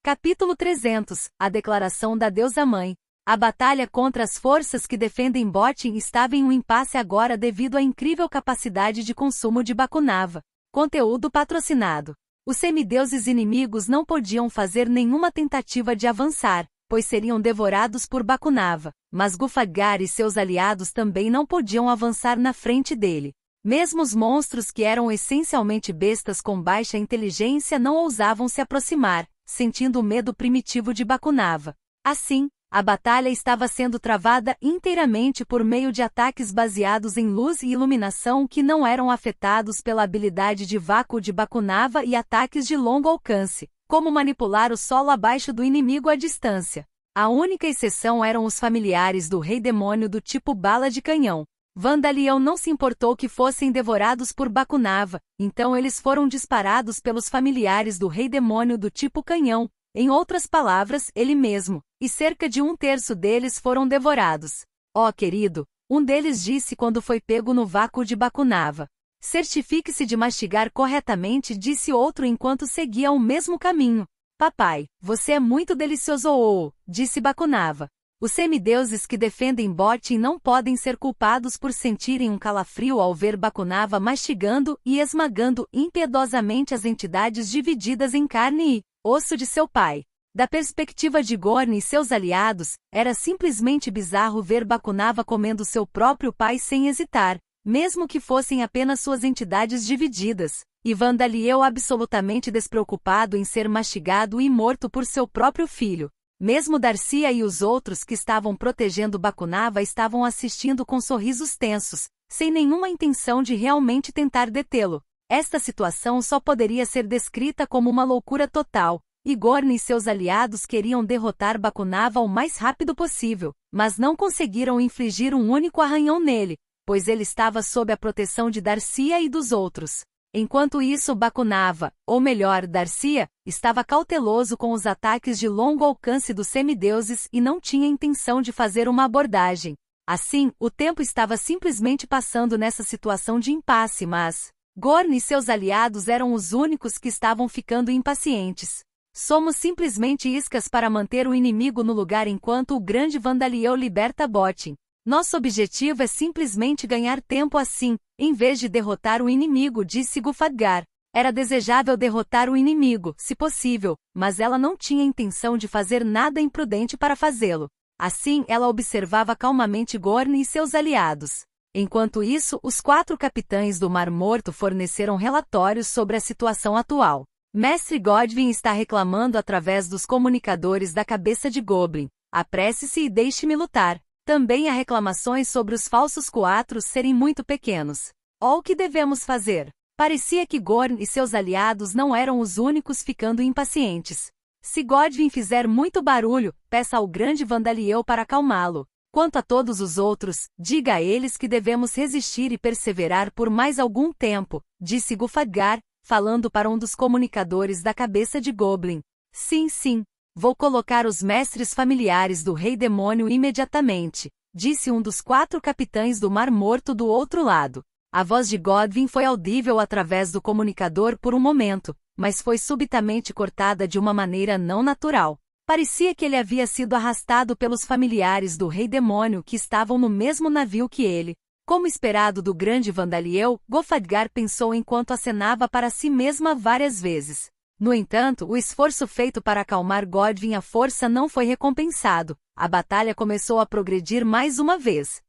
Capítulo 300. A declaração da deusa-mãe. A batalha contra as forças que defendem Botin estava em um impasse agora devido à incrível capacidade de consumo de Bakunava. Conteúdo patrocinado. Os semideuses inimigos não podiam fazer nenhuma tentativa de avançar, pois seriam devorados por Bakunava, mas Gulfadgar e seus aliados também não podiam avançar na frente dele. Mesmo os monstros que eram essencialmente bestas com baixa inteligência não ousavam se aproximar, sentindo o medo primitivo de Bakunava. Assim, a batalha estava sendo travada inteiramente por meio de ataques baseados em luz e iluminação que não eram afetados pela habilidade de vácuo de Bakunava e ataques de longo alcance, como manipular o solo abaixo do inimigo à distância. A única exceção eram os familiares do Rei Demônio do tipo bala de canhão. Vandalion não se importou que fossem devorados por Bakunava, então eles foram disparados pelos familiares do Rei Demônio do tipo canhão, em outras palavras, ele mesmo, e cerca de 1/3 deles foram devorados. Ó querido, um deles disse quando foi pego no vácuo de Bakunava. Certifique-se de mastigar corretamente, disse outro enquanto seguia o mesmo caminho. Papai, você é muito delicioso, disse Bakunava. Os semideuses que defendem Botin não podem ser culpados por sentirem um calafrio ao ver Bakunava mastigando e esmagando impiedosamente as entidades divididas em carne e osso de seu pai. Da perspectiva de Gorn e seus aliados, era simplesmente bizarro ver Bakunava comendo seu próprio pai sem hesitar, mesmo que fossem apenas suas entidades divididas, e Vandaliel absolutamente despreocupado em ser mastigado e morto por seu próprio filho. Mesmo Darcia e os outros que estavam protegendo Bakunava estavam assistindo com sorrisos tensos, sem nenhuma intenção de realmente tentar detê-lo. Esta situação só poderia ser descrita como uma loucura total, e Gorn e seus aliados queriam derrotar Bakunava o mais rápido possível, mas não conseguiram infligir um único arranhão nele, pois ele estava sob a proteção de Darcia e dos outros. Enquanto isso Bakunava, ou melhor Darcia, estava cauteloso com os ataques de longo alcance dos semideuses e não tinha intenção de fazer uma abordagem. Assim, o tempo estava simplesmente passando nessa situação de impasse, mas Gorn e seus aliados eram os únicos que estavam ficando impacientes. Somos simplesmente iscas para manter o inimigo no lugar enquanto o grande Vandaliel liberta Botin. Nosso objetivo é simplesmente ganhar tempo assim, em vez de derrotar o inimigo, disse Gulfadgar. Era desejável derrotar o inimigo, se possível, mas ela não tinha intenção de fazer nada imprudente para fazê-lo. Assim, ela observava calmamente Gorn e seus aliados. Enquanto isso, os 4 capitães do Mar Morto forneceram relatórios sobre a situação atual. Mestre Godwin está reclamando através dos comunicadores da cabeça de Goblin. Apresse-se e deixe-me lutar. Também há reclamações sobre os falsos coatros serem muito pequenos. O que devemos fazer? Parecia que Gorn e seus aliados não eram os únicos ficando impacientes. Se Godwin fizer muito barulho, peça ao grande Vandaliel para acalmá-lo. Quanto a todos os outros, diga a eles que devemos resistir e perseverar por mais algum tempo, disse Gulfadgar, falando para um dos comunicadores da cabeça de Goblin. Sim. Vou colocar os mestres familiares do Rei Demônio imediatamente, disse um dos 4 capitães do Mar Morto do outro lado. A voz de Godwin foi audível através do comunicador por um momento, mas foi subitamente cortada de uma maneira não natural. Parecia que ele havia sido arrastado pelos familiares do Rei Demônio que estavam no mesmo navio que ele. Como esperado do grande Vandaliel, Gulfadgar pensou enquanto acenava para si mesma várias vezes. No entanto, o esforço feito para acalmar Godwin à força não foi recompensado. A batalha começou a progredir mais uma vez.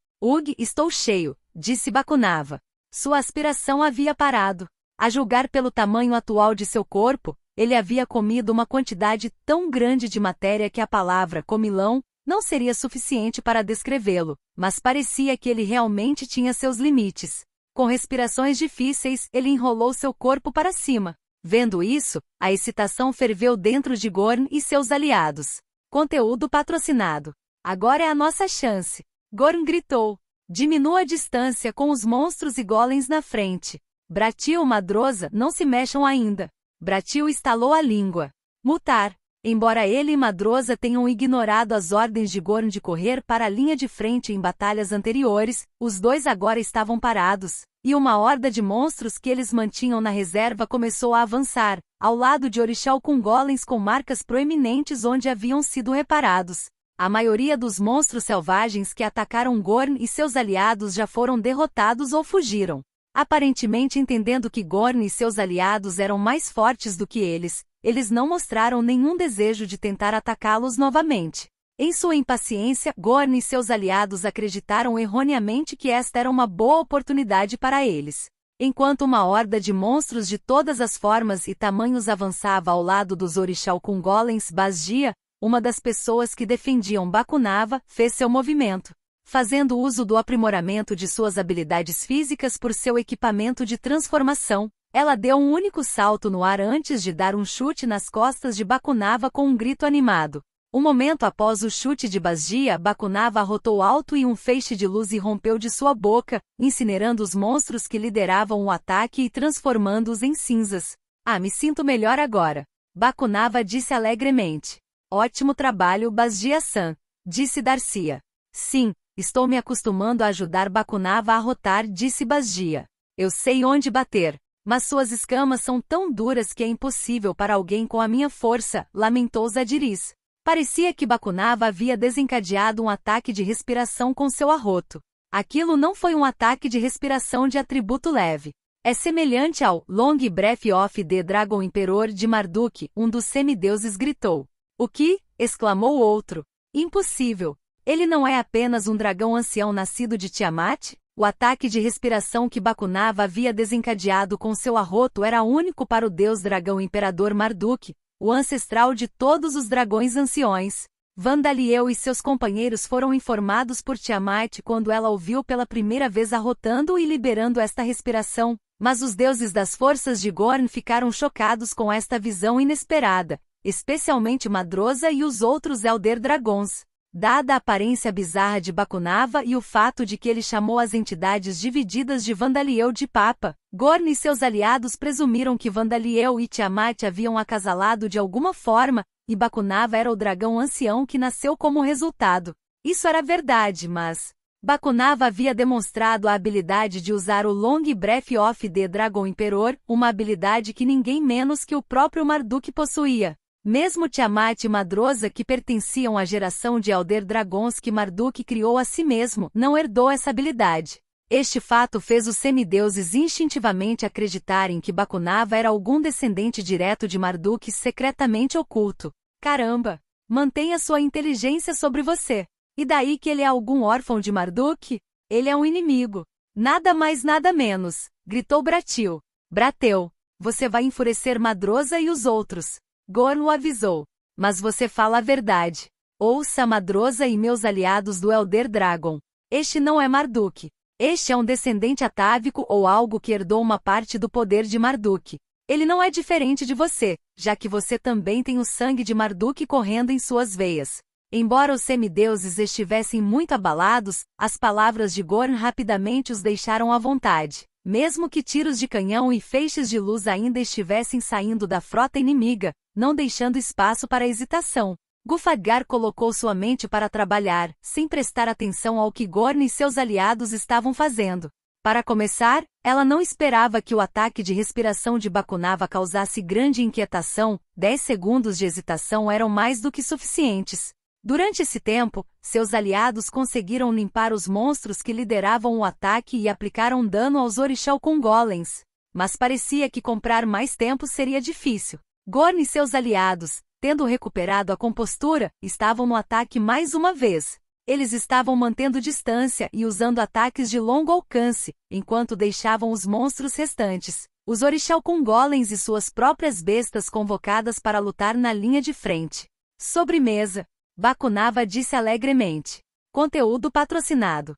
Estou cheio, disse Bakunava. Sua aspiração havia parado. A julgar pelo tamanho atual de seu corpo, ele havia comido uma quantidade tão grande de matéria que a palavra comilão não seria suficiente para descrevê-lo, mas parecia que ele realmente tinha seus limites. Com respirações difíceis, ele enrolou seu corpo para cima. Vendo isso, a excitação ferveu dentro de Gorn e seus aliados. Conteúdo patrocinado. Agora é a nossa chance. Gorn gritou. Diminua a distância com os monstros e golems na frente. Bratil e Madrosa não se mexam ainda. Bratil estalou a língua. Mutar. Embora ele e Madrosa tenham ignorado as ordens de Gorn de correr para a linha de frente em batalhas anteriores, os dois agora estavam parados, E uma horda de monstros que eles mantinham na reserva começou a avançar, ao lado de Orixal com golems com marcas proeminentes onde haviam sido reparados. A maioria dos monstros selvagens que atacaram Gorn e seus aliados já foram derrotados ou fugiram. Aparentemente entendendo que Gorn e seus aliados eram mais fortes do que eles não mostraram nenhum desejo de tentar atacá-los novamente. Em sua impaciência, Gorn e seus aliados acreditaram erroneamente que esta era uma boa oportunidade para eles. Enquanto uma horda de monstros de todas as formas e tamanhos avançava ao lado dos Orixal com golems Basgia, uma das pessoas que defendiam Bakunava fez seu movimento. Fazendo uso do aprimoramento de suas habilidades físicas por seu equipamento de transformação, ela deu um único salto no ar antes de dar um chute nas costas de Bakunava com um grito animado. Um momento após o chute de Basgia, Bakunava arrotou alto e um feixe de luz irrompeu de sua boca, incinerando os monstros que lideravam o ataque e transformando-os em cinzas. Ah, me sinto melhor agora. Bakunava disse alegremente. Ótimo trabalho, Basgia-san, disse Darcia. Sim, estou me acostumando a ajudar Bakunava a arrotar, disse Basgia. Eu sei onde bater, mas suas escamas são tão duras que é impossível para alguém com a minha força, lamentou Zadiris. Parecia que Bakunava havia desencadeado um ataque de respiração com seu arroto. Aquilo não foi um ataque de respiração de atributo leve. É semelhante ao Long Breath of the Dragon Emperor de Marduk, um dos semideuses gritou. O que? Exclamou o outro. Impossível. Ele não é apenas um dragão ancião nascido de Tiamat? O ataque de respiração que Bakunava havia desencadeado com seu arroto era único para o deus dragão Imperador Marduk, o ancestral de todos os dragões anciões. Vandaliel e seus companheiros foram informados por Tiamat quando ela o viu pela primeira vez arrotando e liberando esta respiração, mas os deuses das forças de Gorn ficaram chocados com esta visão inesperada, especialmente Madroza e os outros Elder Dragons. Dada a aparência bizarra de Bakunava e o fato de que ele chamou as entidades divididas de Vandaliel de Papa, Gorn e seus aliados presumiram que Vandaliel e Tiamat haviam acasalado de alguma forma, e Bakunava era o dragão ancião que nasceu como resultado. Isso era verdade, mas Bakunava havia demonstrado a habilidade de usar o Long Breath of the Dragon Emperor, uma habilidade que ninguém menos que o próprio Marduk possuía. Mesmo Tiamat e Madroza, que pertenciam à geração de Elder Dragons que Marduk criou a si mesmo, não herdou essa habilidade. Este fato fez os semideuses instintivamente acreditarem que Bakunava era algum descendente direto de Marduk secretamente oculto. Caramba! Mantenha sua inteligência sobre você. E daí que ele é algum órfão de Marduk? Ele é um inimigo. Nada mais nada menos, gritou Bratil. Brateu, você vai enfurecer Madroza e os outros. Gorn o avisou. Mas você fala a verdade. Ouça Madroza e meus aliados do Elder Dragon. Este não é Marduk. Este é um descendente atávico ou algo que herdou uma parte do poder de Marduk. Ele não é diferente de você, já que você também tem o sangue de Marduk correndo em suas veias. Embora os semideuses estivessem muito abalados, as palavras de Gorn rapidamente os deixaram à vontade. Mesmo que tiros de canhão e feixes de luz ainda estivessem saindo da frota inimiga, não deixando espaço para hesitação. Gulfadgar colocou sua mente para trabalhar, sem prestar atenção ao que Gorn e seus aliados estavam fazendo. Para começar, ela não esperava que o ataque de respiração de Bakunava causasse grande inquietação, 10 segundos de hesitação eram mais do que suficientes. Durante esse tempo, seus aliados conseguiram limpar os monstros que lideravam o ataque e aplicaram dano aos Orixal com golems. Mas parecia que comprar mais tempo seria difícil. Gorn e seus aliados, tendo recuperado a compostura, estavam no ataque mais uma vez. Eles estavam mantendo distância e usando ataques de longo alcance, enquanto deixavam os monstros restantes, os Orixal com golems e suas próprias bestas convocadas para lutar na linha de frente. Sobremesa. Bakunava disse alegremente. Conteúdo patrocinado.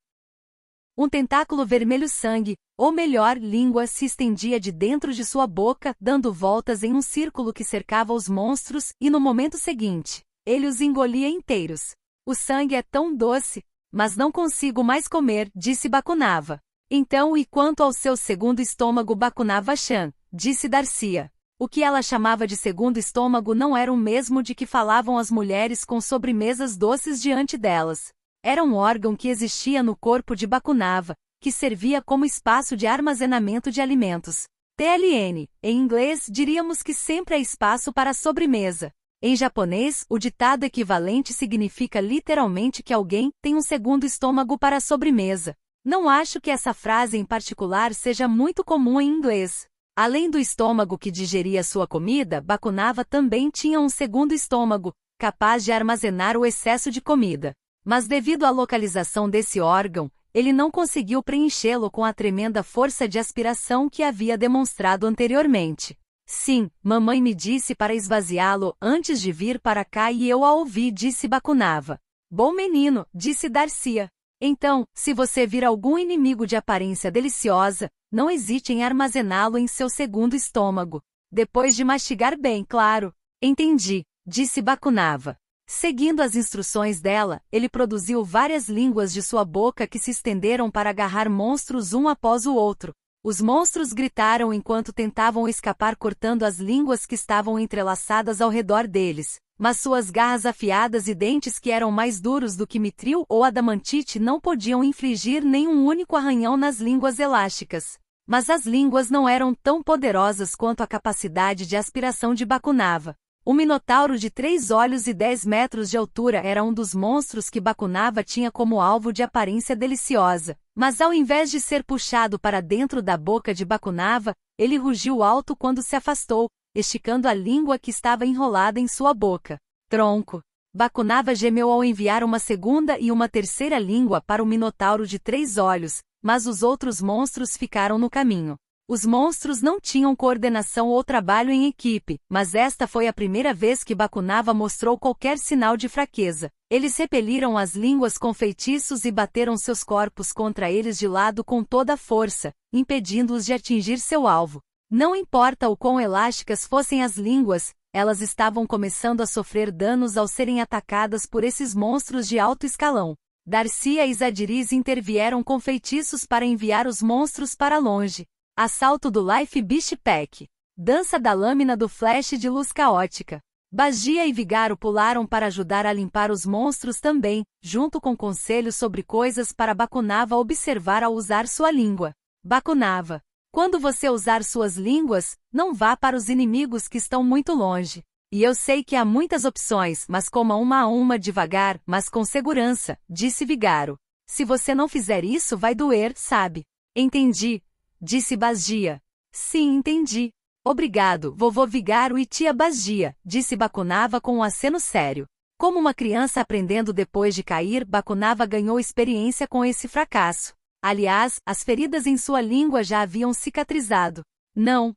Um tentáculo vermelho sangue, ou melhor, língua, se estendia de dentro de sua boca, dando voltas em um círculo que cercava os monstros, e no momento seguinte, ele os engolia inteiros. O sangue é tão doce, mas não consigo mais comer, disse Bakunava. Então, e quanto ao seu segundo estômago, Bakunava-chan, disse Darcia. O que ela chamava de segundo estômago não era o mesmo de que falavam as mulheres com sobremesas doces diante delas. Era um órgão que existia no corpo de Bakunava, que servia como espaço de armazenamento de alimentos. TLN, em inglês diríamos que sempre há espaço para a sobremesa. Em japonês, o ditado equivalente significa literalmente que alguém tem um segundo estômago para a sobremesa. Não acho que essa frase em particular seja muito comum em inglês. Além do estômago que digeria sua comida, Bakunava também tinha um segundo estômago, capaz de armazenar o excesso de comida. Mas devido à localização desse órgão, ele não conseguiu preenchê-lo com a tremenda força de aspiração que havia demonstrado anteriormente. Sim, mamãe me disse para esvaziá-lo antes de vir para cá e eu a ouvi, disse Bakunava. Bom menino, disse Darcia. Então, se você vir algum inimigo de aparência deliciosa, não hesite em armazená-lo em seu segundo estômago. Depois de mastigar bem, claro. Entendi, disse Bakunava. Seguindo as instruções dela, ele produziu várias línguas de sua boca que se estenderam para agarrar monstros um após o outro. Os monstros gritaram enquanto tentavam escapar cortando as línguas que estavam entrelaçadas ao redor deles. Mas suas garras afiadas e dentes que eram mais duros do que mitril ou adamantite não podiam infligir nenhum único arranhão nas línguas elásticas. Mas as línguas não eram tão poderosas quanto a capacidade de aspiração de Bakunava. O Minotauro de 3 olhos e 10 metros de altura era um dos monstros que Bakunava tinha como alvo de aparência deliciosa. Mas ao invés de ser puxado para dentro da boca de Bakunava, ele rugiu alto quando se afastou, esticando a língua que estava enrolada em sua boca. Tronco. Bakunava gemeu ao enviar uma segunda e uma terceira língua para o Minotauro de 3 olhos, mas os outros monstros ficaram no caminho. Os monstros não tinham coordenação ou trabalho em equipe, mas esta foi a primeira vez que Bakunava mostrou qualquer sinal de fraqueza. Eles repeliram as línguas com feitiços e bateram seus corpos contra eles de lado com toda a força, impedindo-os de atingir seu alvo. Não importa o quão elásticas fossem as línguas, elas estavam começando a sofrer danos ao serem atacadas por esses monstros de alto escalão. Darcia e Zadiriz intervieram com feitiços para enviar os monstros para longe. Assalto do Life Beast Pack. Dança da lâmina do flash de luz caótica. Bagia e Vigaro pularam para ajudar a limpar os monstros também, junto com conselhos sobre coisas para Bakunava observar ao usar sua língua. Bakunava. Quando você usar suas línguas, não vá para os inimigos que estão muito longe. E eu sei que há muitas opções, mas coma uma a uma devagar, mas com segurança, disse Vigaro. Se você não fizer isso vai doer, sabe? Entendi. Disse Bagia. Sim, entendi. Obrigado, vovô Vigaro e tia Bagia, disse Bakunava com um aceno sério. Como uma criança aprendendo depois de cair, Bakunava ganhou experiência com esse fracasso. Aliás, as feridas em sua língua já haviam cicatrizado. Não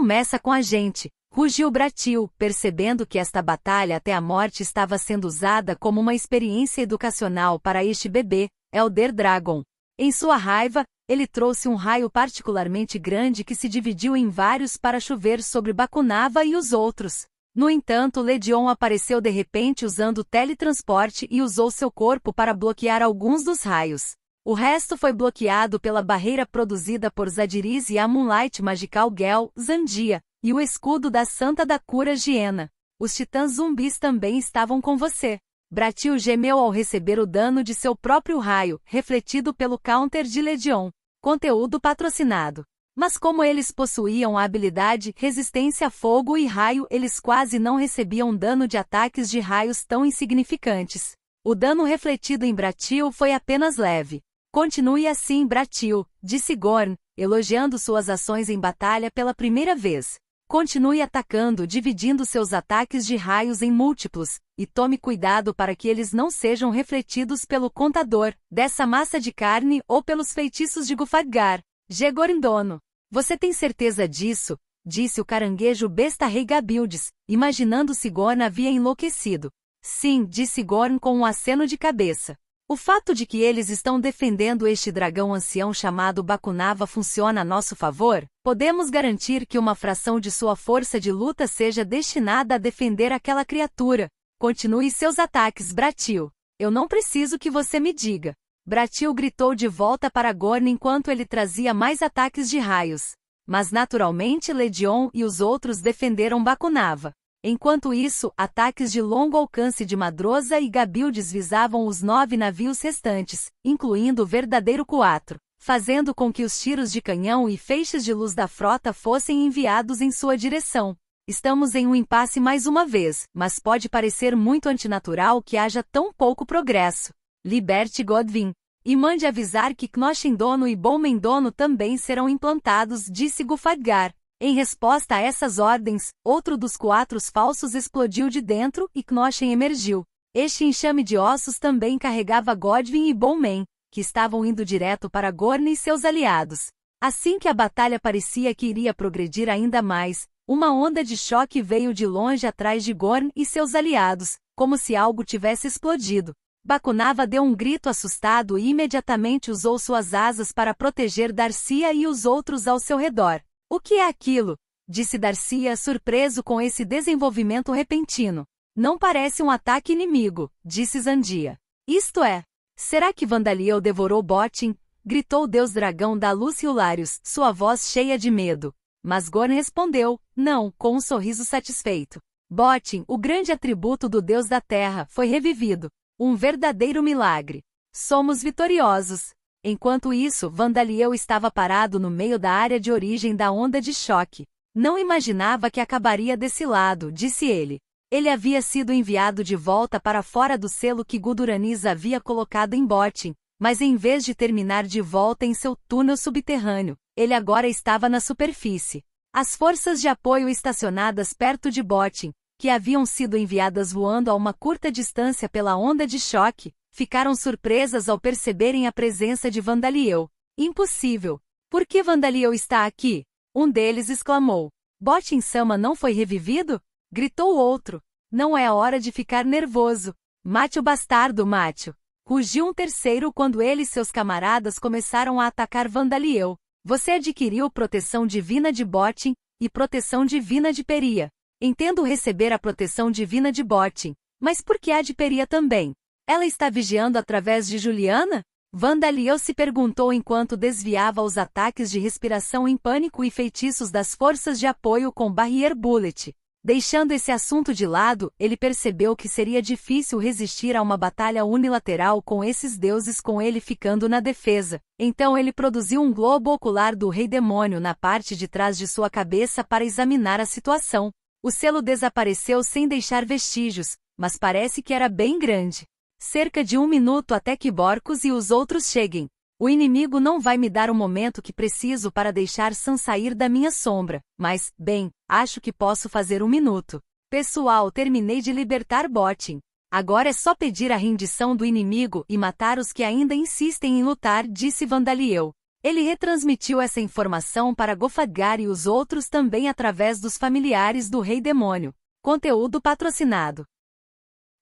meça com a gente, rugiu Bratil, percebendo que esta batalha até a morte estava sendo usada como uma experiência educacional para este bebê, Elder Dragon. Em sua raiva, ele trouxe um raio particularmente grande que se dividiu em vários para chover sobre Bakunava e os outros. No entanto, Ledion apareceu de repente usando o teletransporte e usou seu corpo para bloquear alguns dos raios. O resto foi bloqueado pela barreira produzida por Zadiriz e a Moonlight Magical Girl, Zandia, e o escudo da Santa da Cura Giena. Os titãs zumbis também estavam com você. Bratil gemeu ao receber o dano de seu próprio raio, refletido pelo counter de Ledion. Conteúdo patrocinado. Mas como eles possuíam a habilidade resistência a fogo e raio, eles quase não recebiam dano de ataques de raios tão insignificantes. O dano refletido em Bratil foi apenas leve. Continue assim, Bratil, disse Gorn, elogiando suas ações em batalha pela primeira vez. Continue atacando, dividindo seus ataques de raios em múltiplos, e tome cuidado para que eles não sejam refletidos pelo contador dessa massa de carne ou pelos feitiços de Gufadgar. Gegorindono. Você tem certeza disso? Disse o caranguejo besta rei Gabildes, imaginando se Gorn havia enlouquecido. Sim, disse Gorn com um aceno de cabeça. O fato de que eles estão defendendo este dragão ancião chamado Bakunava funciona a nosso favor? Podemos garantir que uma fração de sua força de luta seja destinada a defender aquela criatura. Continue seus ataques, Bratil. Eu não preciso que você me diga. Bratil gritou de volta para Gorn enquanto ele trazia mais ataques de raios. Mas naturalmente Ledion e os outros defenderam Bakunava. Enquanto isso, ataques de longo alcance de Madroza e Gabildes visavam os 9 navios restantes, incluindo o verdadeiro Quatro. fazendo com que os tiros de canhão e feixes de luz da frota fossem enviados em sua direção. Estamos em um impasse mais uma vez, mas pode parecer muito antinatural que haja tão pouco progresso. Liberte Godwin. E mande avisar que Knoshindono e Bolmendono também serão implantados, disse Gufadgar. Em resposta a essas ordens, outro dos 4 falsos explodiu de dentro e Knoshin emergiu. Este enxame de ossos também carregava Godwin e Bolmen, que estavam indo direto para Gorn e seus aliados. Assim que a batalha parecia que iria progredir ainda mais, uma onda de choque veio de longe atrás de Gorn e seus aliados, como se algo tivesse explodido. Bakunava deu um grito assustado e imediatamente usou suas asas para proteger Darcia e os outros ao seu redor. O que é aquilo? Disse Darcia, surpreso com esse desenvolvimento repentino. Não parece um ataque inimigo, disse Zandia. Isto é. Será que Vandaliel devorou Bottin? Gritou o deus dragão da luz Hilarius, sua voz cheia de medo. Mas Gorn respondeu, não, com um sorriso satisfeito. Bottin, o grande atributo do deus da terra, foi revivido. Um verdadeiro milagre. Somos vitoriosos. Enquanto isso, Vandaliel estava parado no meio da área de origem da onda de choque. Não imaginava que acabaria desse lado, disse ele. Ele havia sido enviado de volta para fora do selo que Guduranis havia colocado em Bottin, mas em vez de terminar de volta em seu túnel subterrâneo, ele agora estava na superfície. As forças de apoio estacionadas perto de Bottin, que haviam sido enviadas voando a uma curta distância pela onda de choque, ficaram surpresas ao perceberem a presença de Vandaliel. Impossível! Por que Vandaliel está aqui? Um deles exclamou. Bottin-sama não foi revivido? Gritou o outro. Não é a hora de ficar nervoso. Mate o bastardo, mate-o. Rugiu um terceiro quando ele e seus camaradas começaram a atacar Vandaliel. Você adquiriu proteção divina de Bottin e proteção divina de Peria. Entendo receber a proteção divina de Bottin, mas por que a de Peria também? Ela está vigiando através de Juliana? Vandaliel se perguntou enquanto desviava os ataques de respiração em pânico e feitiços das forças de apoio com Barrier Bullet. Deixando esse assunto de lado, ele percebeu que seria difícil resistir a uma batalha unilateral com esses deuses com ele ficando na defesa. Então ele produziu um globo ocular do Rei Demônio na parte de trás de sua cabeça para examinar a situação. O selo desapareceu sem deixar vestígios, mas parece que era bem grande. Cerca de 1 minuto até que Borcos e os outros cheguem. O inimigo não vai me dar o momento que preciso para deixar Sam sair da minha sombra, mas, bem, acho que posso fazer 1 minuto. Pessoal, terminei de libertar Bottin. Agora é só pedir a rendição do inimigo e matar os que ainda insistem em lutar, disse Vandaliel. Ele retransmitiu essa informação para Gofadgar e os outros também através dos familiares do Rei Demônio. Conteúdo patrocinado.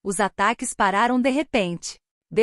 Os ataques pararam de repente.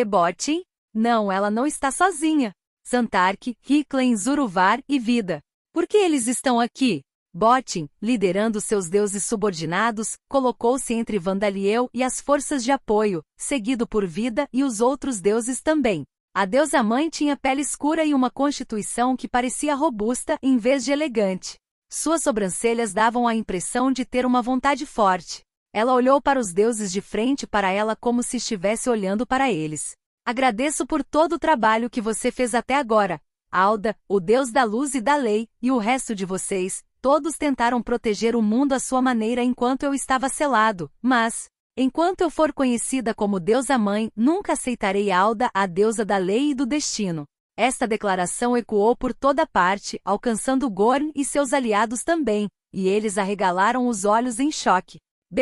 Bottin? Não, ela não está sozinha. Zantark, Hiklen, Zuruvar e Vida. Por que eles estão aqui? Bottin, liderando seus deuses subordinados, colocou-se entre Vandaliel e as forças de apoio, seguido por Vida e os outros deuses também. A deusa-mãe tinha pele escura e uma constituição que parecia robusta em vez de elegante. Suas sobrancelhas davam a impressão de ter uma vontade forte. Ela olhou para os deuses de frente para ela como se estivesse olhando para eles. Agradeço por todo o trabalho que você fez até agora. Alda, o deus da luz e da lei, e o resto de vocês, todos tentaram proteger o mundo à sua maneira enquanto eu estava selado, mas... enquanto eu for conhecida como deusa-mãe, nunca aceitarei Alda, a deusa da lei e do destino. Esta declaração ecoou por toda parte, alcançando Gorn e seus aliados também, e eles arregalaram os olhos em choque.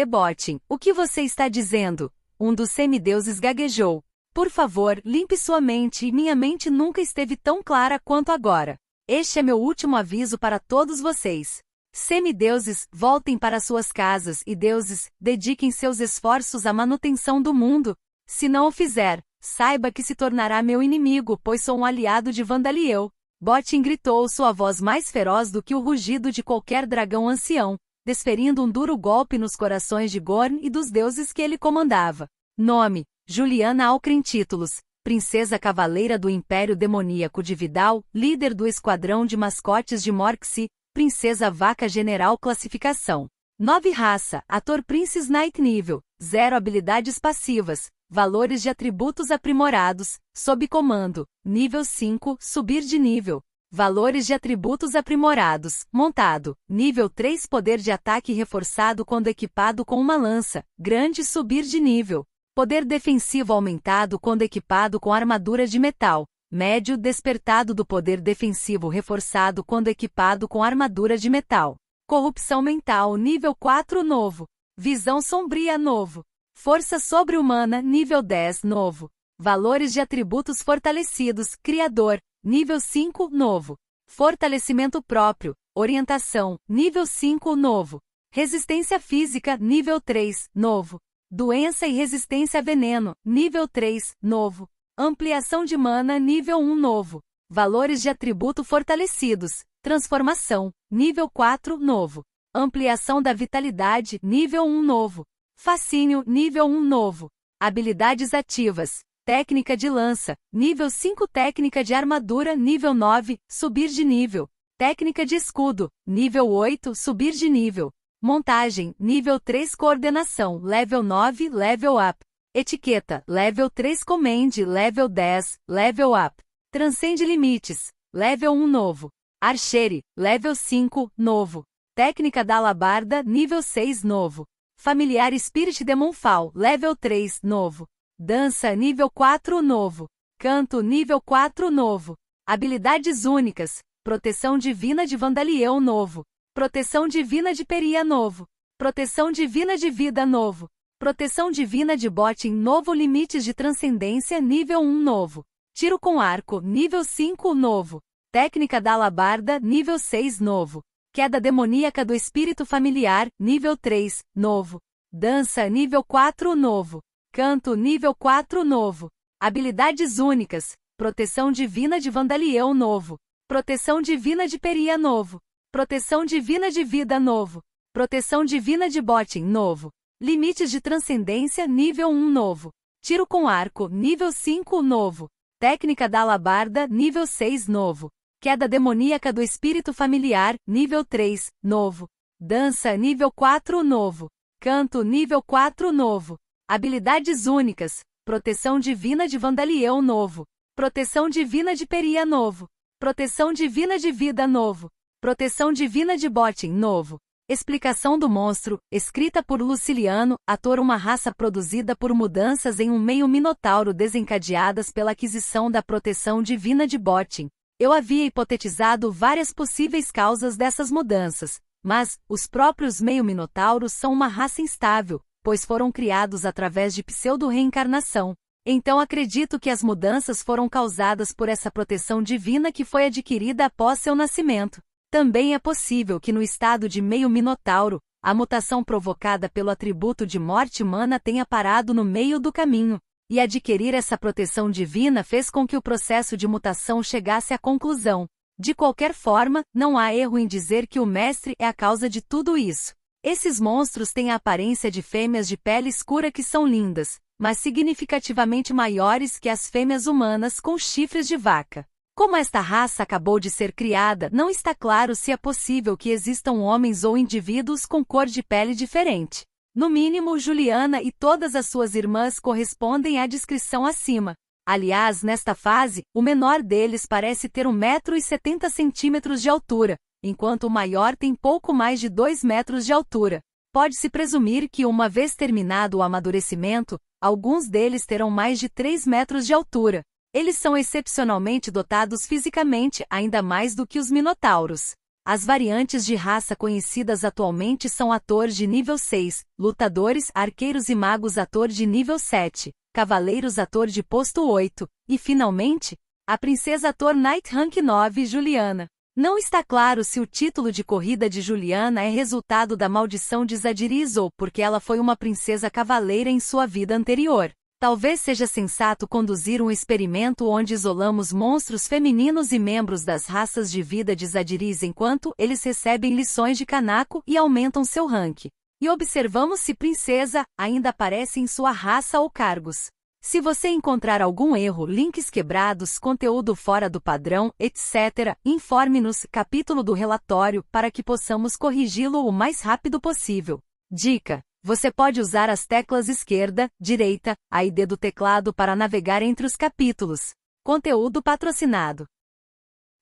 Bottin, o que você está dizendo? Um dos semideuses gaguejou. Por favor, limpe sua mente e minha mente nunca esteve tão clara quanto agora. Este é meu último aviso para todos vocês. Semideuses, voltem para suas casas e deuses, dediquem seus esforços à manutenção do mundo. Se não o fizer, saiba que se tornará meu inimigo, pois sou um aliado de Vandaliel. Bottin gritou, sua voz mais feroz do que o rugido de qualquer dragão ancião, desferindo um duro golpe nos corações de Gorn e dos deuses que ele comandava. Nome: Juliana Alcrin. Títulos: Princesa Cavaleira do Império Demoníaco de Vidal, líder do Esquadrão de Mascotes de Morxi, Princesa Vaca General. Classificação: 9 raça, ator Princess Knight. Nível: 0 habilidades passivas, Valores de atributos aprimorados, sob comando. Nível 5, subir de nível. Valores de atributos aprimorados, montado. Nível 3, poder de ataque reforçado quando equipado com uma lança. Grande, subir de nível. Poder defensivo aumentado quando equipado com armadura de metal. Médio, despertado do poder defensivo reforçado quando equipado com armadura de metal. Corrupção mental, nível 4, novo. Visão sombria, novo. Força sobre-humana, nível 10, novo. Valores de atributos fortalecidos, criador, nível 5, novo. Fortalecimento próprio, orientação, nível 5, novo. Resistência física, nível 3, novo. Doença e resistência a veneno, nível 3, novo. Ampliação de mana, nível 1, novo. Valores de atributo fortalecidos, transformação, nível 4, novo. Ampliação da vitalidade, nível 1, novo. Fascínio, nível 1, novo. Habilidades ativas. Técnica de lança, nível 5. Técnica de armadura, nível 9, subir de nível. Técnica de escudo, nível 8, subir de nível. Montagem, nível 3. Coordenação, level 9, level up. Etiqueta, level 3. Command, level 10, level up. Transcende limites, level 1, novo. Archery, level 5, novo. Técnica da alabarda, nível 6, novo. Familiar Spirit Demonfall, level 3, novo. Dança, nível 4, novo. Canto, nível 4, novo. Habilidades únicas. Proteção divina de Vandaliel, novo. Proteção divina de Peria, novo. Proteção divina de Vida, novo. Proteção divina de Botin, novo. Limites de transcendência, nível 1, novo. Tiro com arco, nível 5, novo. Técnica da alabarda, nível 6, novo. Queda demoníaca do espírito familiar, nível 3, novo. Dança, nível 4, novo. Canto, nível 4, novo. Habilidades únicas. Proteção divina de Vandaliel, novo. Proteção divina de Peria, novo. Proteção divina de Vida, novo. Proteção divina de Botin, novo. Limites de transcendência, nível 1, novo. Tiro com arco, nível 5, novo. Técnica da alabarda, nível 6, novo. Queda demoníaca do espírito familiar, nível 3, novo. Dança, nível 4, novo. Canto, nível 4, novo. Habilidades únicas. Proteção divina de Vandaliel, novo. Proteção divina de Peria, novo. Proteção divina de Vida, novo. Proteção divina de Botin, novo. Explicação do monstro, escrita por Luciliano, ator. Uma raça produzida por mudanças em um meio minotauro desencadeadas pela aquisição da proteção divina de Botin. Eu havia hipotetizado várias possíveis causas dessas mudanças, mas os próprios meio-minotauros são uma raça instável, pois foram criados através de pseudo-reencarnação. Então acredito que as mudanças foram causadas por essa proteção divina que foi adquirida após seu nascimento. Também é possível que no estado de meio-minotauro, a mutação provocada pelo atributo de morte humana tenha parado no meio do caminho, e adquirir essa proteção divina fez com que o processo de mutação chegasse à conclusão. De qualquer forma, não há erro em dizer que o mestre é a causa de tudo isso. Esses monstros têm a aparência de fêmeas de pele escura que são lindas, mas significativamente maiores que as fêmeas humanas com chifres de vaca. Como esta raça acabou de ser criada, não está claro se é possível que existam homens ou indivíduos com cor de pele diferente. No mínimo, Juliana e todas as suas irmãs correspondem à descrição acima. Aliás, nesta fase, o menor deles parece ter 1,70 m de altura, enquanto o maior tem pouco mais de 2 metros de altura. Pode-se presumir que, uma vez terminado o amadurecimento, alguns deles terão mais de 3 metros de altura. Eles são excepcionalmente dotados fisicamente, ainda mais do que os minotauros. As variantes de raça conhecidas atualmente são ator de nível 6, lutadores, arqueiros e magos ator de nível 7, cavaleiros ator de posto 8, e finalmente, a princesa ator Knight Rank 9 Juliana. Não está claro se o título de corrida de Juliana é resultado da maldição de Zadiriz ou porque ela foi uma princesa cavaleira em sua vida anterior. Talvez seja sensato conduzir um experimento onde isolamos monstros femininos e membros das raças de vida de Zadiriz enquanto eles recebem lições de Kanako e aumentam seu rank. E observamos se princesa ainda aparece em sua raça ou cargos. Se você encontrar algum erro, links quebrados, conteúdo fora do padrão, etc., informe-nos, capítulo do relatório, para que possamos corrigi-lo o mais rápido possível. Dica: Você pode usar as teclas esquerda, direita, A e D do teclado para navegar entre os capítulos. Conteúdo patrocinado.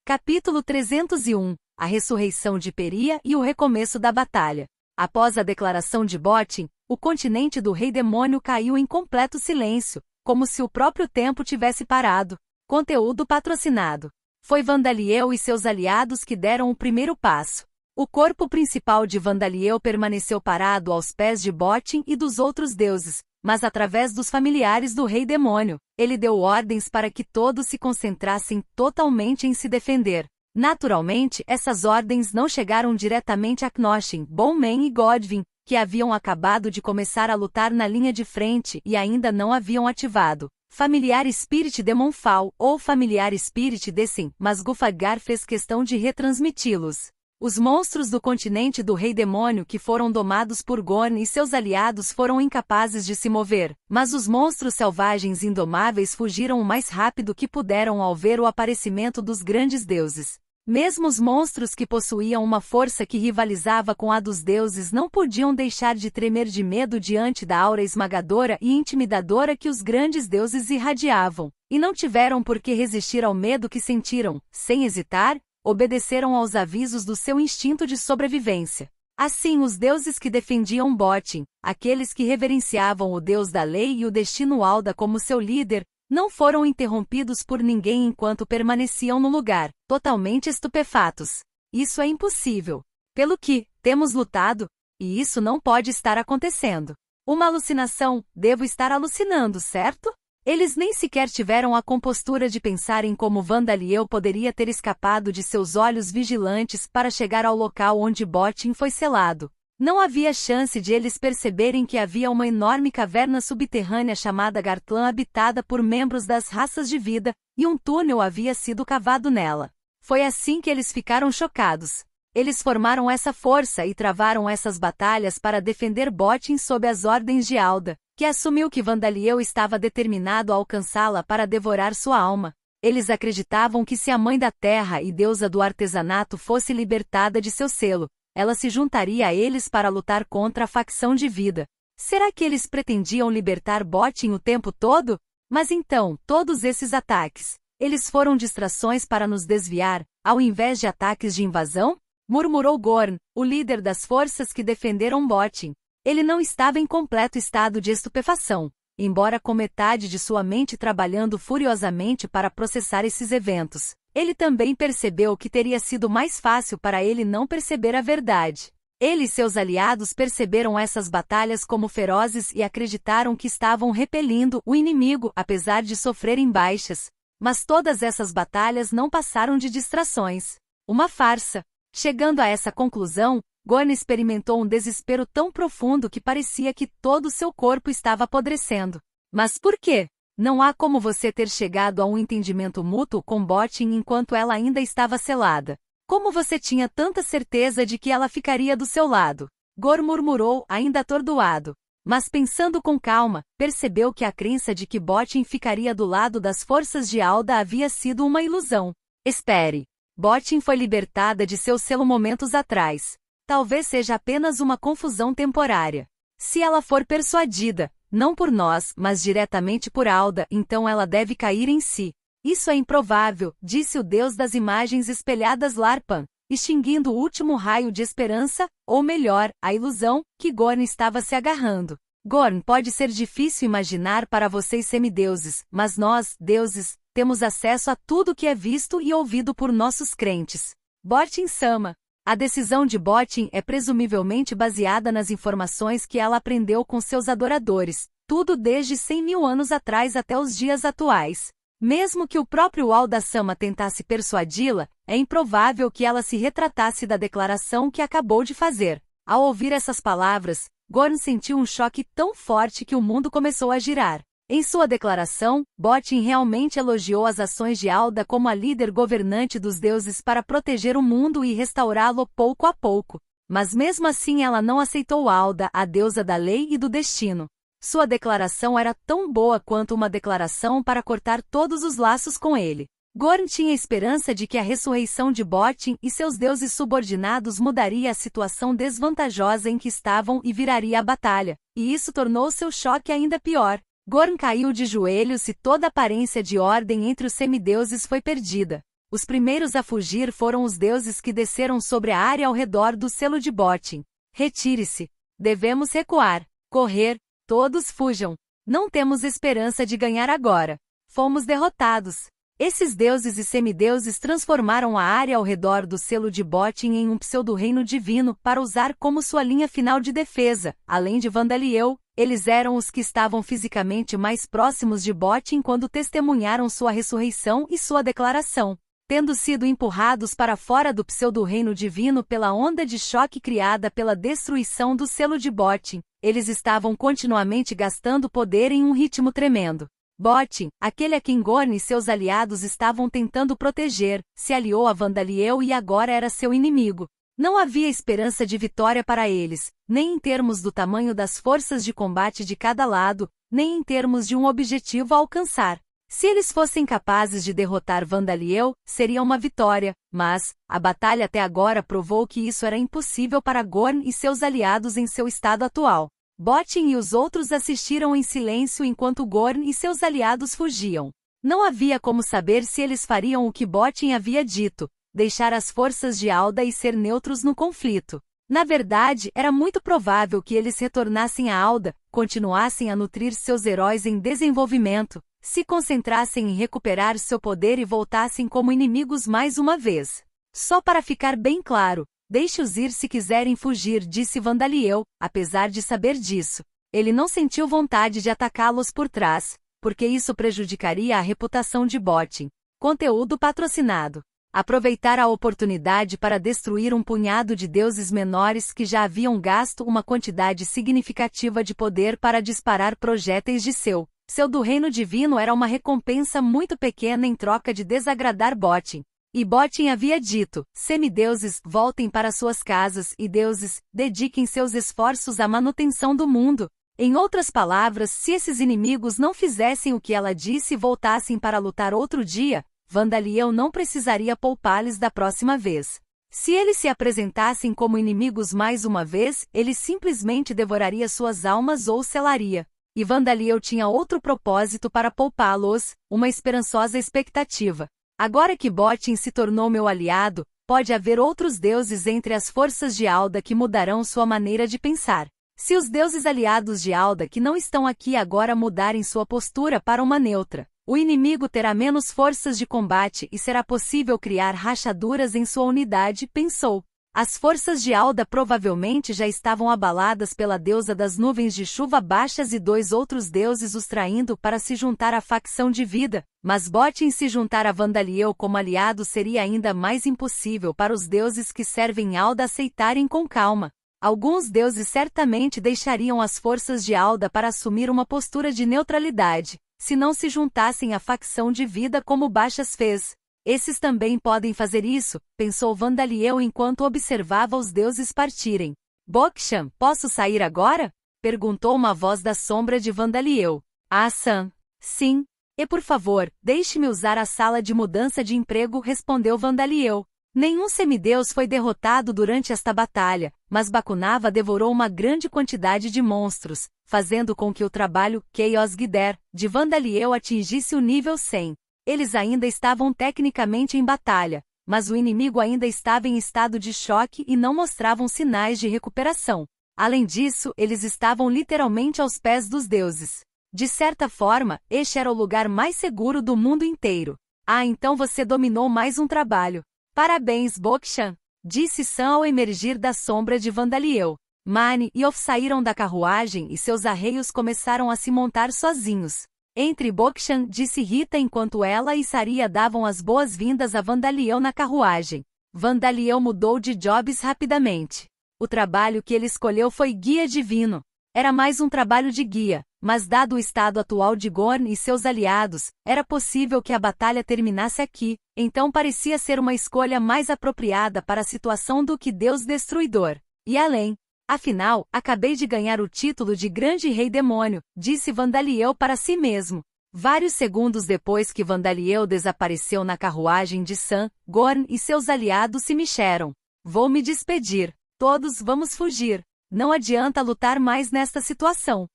Capítulo 301. A ressurreição de Peria e o recomeço da batalha. Após a declaração de Bottin, o continente do rei demônio caiu em completo silêncio, como se o próprio tempo tivesse parado. Conteúdo patrocinado. Foi Vandaliel e seus aliados que deram o primeiro passo. O corpo principal de Vandaliel permaneceu parado aos pés de Bottin e dos outros deuses, mas através dos familiares do rei demônio, ele deu ordens para que todos se concentrassem totalmente em se defender. Naturalmente, essas ordens não chegaram diretamente a Knoshin, Bonman e Godwin, que haviam acabado de começar a lutar na linha de frente e ainda não haviam ativado Familiar Spirit de Monfal ou Familiar Spirit de Sin, mas Gufagar fez questão de retransmiti-los. Os monstros do continente do Rei Demônio que foram domados por Gorn e seus aliados foram incapazes de se mover, mas os monstros selvagens indomáveis fugiram o mais rápido que puderam ao ver o aparecimento dos grandes deuses. Mesmo os monstros que possuíam uma força que rivalizava com a dos deuses não podiam deixar de tremer de medo diante da aura esmagadora e intimidadora que os grandes deuses irradiavam, e não tiveram por que resistir ao medo que sentiram. Sem hesitar, obedeceram aos avisos do seu instinto de sobrevivência. Assim, os deuses que defendiam Bottin, aqueles que reverenciavam o deus da lei e o destino Alda como seu líder, não foram interrompidos por ninguém enquanto permaneciam no lugar, totalmente estupefatos. Isso é impossível. Pelo que, temos lutado, e isso não pode estar acontecendo. Uma alucinação, devo estar alucinando, certo? Eles nem sequer tiveram a compostura de pensar em como Vandaliel poderia ter escapado de seus olhos vigilantes para chegar ao local onde Bottin foi selado. Não havia chance de eles perceberem que havia uma enorme caverna subterrânea chamada Gartlan habitada por membros das raças de vida, e um túnel havia sido cavado nela. Foi assim que eles ficaram chocados. Eles formaram essa força e travaram essas batalhas para defender Bottin sob as ordens de Alda, que assumiu que Vandaliel estava determinado a alcançá-la para devorar sua alma. Eles acreditavam que se a Mãe da Terra e deusa do artesanato fosse libertada de seu selo, ela se juntaria a eles para lutar contra a facção de vida. Será que eles pretendiam libertar Bottin o tempo todo? Mas então, todos esses ataques, eles foram distrações para nos desviar, ao invés de ataques de invasão? Murmurou Gorn, o líder das forças que defenderam Bottin. Ele não estava em completo estado de estupefação, embora com metade de sua mente trabalhando furiosamente para processar esses eventos. Ele também percebeu que teria sido mais fácil para ele não perceber a verdade. Ele e seus aliados perceberam essas batalhas como ferozes e acreditaram que estavam repelindo o inimigo apesar de sofrerem baixas. Mas todas essas batalhas não passaram de distrações. Uma farsa. Chegando a essa conclusão, Gorn experimentou um desespero tão profundo que parecia que todo seu corpo estava apodrecendo. Mas por quê? Não há como você ter chegado a um entendimento mútuo com Bottin enquanto ela ainda estava selada. Como você tinha tanta certeza de que ela ficaria do seu lado? Gorn murmurou, ainda atordoado. Mas pensando com calma, percebeu que a crença de que Bottin ficaria do lado das forças de Alda havia sido uma ilusão. Espere. Bottin foi libertada de seu selo momentos atrás. Talvez seja apenas uma confusão temporária. Se ela for persuadida, não por nós, mas diretamente por Alda, então ela deve cair em si. Isso é improvável, disse o deus das imagens espelhadas Larpan, extinguindo o último raio de esperança, ou melhor, a ilusão, que Gorn estava se agarrando. Gorn, pode ser difícil imaginar para vocês semideuses, mas nós, deuses, temos acesso a tudo que é visto e ouvido por nossos crentes. Bottin Sama. A decisão de Bottin é presumivelmente baseada nas informações que ela aprendeu com seus adoradores, tudo desde 100.000 anos atrás até os dias atuais. Mesmo que o próprio Alda Sama tentasse persuadi-la, é improvável que ela se retratasse da declaração que acabou de fazer. Ao ouvir essas palavras, Gorn sentiu um choque tão forte que o mundo começou a girar. Em sua declaração, Bottin realmente elogiou as ações de Alda como a líder governante dos deuses para proteger o mundo e restaurá-lo pouco a pouco. Mas mesmo assim ela não aceitou Alda, a deusa da lei e do destino. Sua declaração era tão boa quanto uma declaração para cortar todos os laços com ele. Gorn tinha esperança de que a ressurreição de Bottin e seus deuses subordinados mudaria a situação desvantajosa em que estavam e viraria a batalha, e isso tornou seu choque ainda pior. Gorn caiu de joelhos e toda aparência de ordem entre os semideuses foi perdida. Os primeiros a fugir foram os deuses que desceram sobre a área ao redor do selo de Bottin. Retire-se. Devemos recuar. Correr. Todos fujam. Não temos esperança de ganhar agora. Fomos derrotados. Esses deuses e semideuses transformaram a área ao redor do selo de Bottin em um pseudo-reino divino para usar como sua linha final de defesa. Além de Vandaliel, eles eram os que estavam fisicamente mais próximos de Bottin quando testemunharam sua ressurreição e sua declaração. Tendo sido empurrados para fora do pseudo-reino divino pela onda de choque criada pela destruição do selo de Bottin, eles estavam continuamente gastando poder em um ritmo tremendo. Bottin, aquele a quem Gorn e seus aliados estavam tentando proteger, se aliou a Vandaliel e agora era seu inimigo. Não havia esperança de vitória para eles, nem em termos do tamanho das forças de combate de cada lado, nem em termos de um objetivo a alcançar. Se eles fossem capazes de derrotar Vandaliel, seria uma vitória, mas a batalha até agora provou que isso era impossível para Gorn e seus aliados em seu estado atual. Bottin e os outros assistiram em silêncio enquanto Gorn e seus aliados fugiam. Não havia como saber se eles fariam o que Bottin havia dito, deixar as forças de Alda e ser neutros no conflito. Na verdade, era muito provável que eles retornassem a Alda, continuassem a nutrir seus heróis em desenvolvimento, se concentrassem em recuperar seu poder e voltassem como inimigos mais uma vez. Só para ficar bem claro, deixe-os ir se quiserem fugir, disse Vandaliel, apesar de saber disso. Ele não sentiu vontade de atacá-los por trás, porque isso prejudicaria a reputação de Bottin. Conteúdo patrocinado. Aproveitar a oportunidade para destruir um punhado de deuses menores que já haviam gasto uma quantidade significativa de poder para disparar projéteis de seu do reino divino era uma recompensa muito pequena em troca de desagradar Bottin. E Bottin havia dito, semideuses, voltem para suas casas e deuses, dediquem seus esforços à manutenção do mundo. Em outras palavras, se esses inimigos não fizessem o que ela disse e voltassem para lutar outro dia, Vandaliel não precisaria poupá-los da próxima vez. Se eles se apresentassem como inimigos mais uma vez, ele simplesmente devoraria suas almas ou selaria. E Vandaliel tinha outro propósito para poupá-los, uma esperançosa expectativa. Agora que Bottin se tornou meu aliado, pode haver outros deuses entre as forças de Alda que mudarão sua maneira de pensar. Se os deuses aliados de Alda que não estão aqui agora mudarem sua postura para uma neutra, o inimigo terá menos forças de combate e será possível criar rachaduras em sua unidade, pensou. As forças de Alda provavelmente já estavam abaladas pela deusa das nuvens de chuva baixas e dois outros deuses os traindo para se juntar à facção de vida, mas Bottin se juntar a Vandaliel como aliado seria ainda mais impossível para os deuses que servem Alda aceitarem com calma. Alguns deuses certamente deixariam as forças de Alda para assumir uma postura de neutralidade, se não se juntassem à facção de vida como Baixas fez. Esses também podem fazer isso, pensou Vandaliel enquanto observava os deuses partirem. Bokshan, posso sair agora? Perguntou uma voz da sombra de Vandaliel. Ah, Sam. Sim. E por favor, deixe-me usar a sala de mudança de emprego, respondeu Vandaliel. Nenhum semideus foi derrotado durante esta batalha, mas Bhakunava devorou uma grande quantidade de monstros, fazendo com que o trabalho Chaos Gider de Vandaliel atingisse o nível 100. Eles ainda estavam tecnicamente em batalha, mas o inimigo ainda estava em estado de choque e não mostravam sinais de recuperação. Além disso, eles estavam literalmente aos pés dos deuses. De certa forma, este era o lugar mais seguro do mundo inteiro. Ah, então você dominou mais um trabalho. Parabéns, Bokshan, disse Sam ao emergir da sombra de Vandaliel. Mani e Of saíram da carruagem e seus arreios começaram a se montar sozinhos. Entre Bokshan, disse Rita enquanto ela e Saria davam as boas-vindas a Vandaliel na carruagem. Vandaliel mudou de jobs rapidamente. O trabalho que ele escolheu foi guia divino. Era mais um trabalho de guia, mas dado o estado atual de Gorn e seus aliados, era possível que a batalha terminasse aqui, então parecia ser uma escolha mais apropriada para a situação do que Deus Destruidor. E além. Afinal, acabei de ganhar o título de Grande Rei Demônio, disse Vandaliel para si mesmo. Vários segundos depois que Vandaliel desapareceu na carruagem de Sam, Gorn e seus aliados se mexeram. Vou me despedir. Todos vamos fugir. Não adianta lutar mais nesta situação.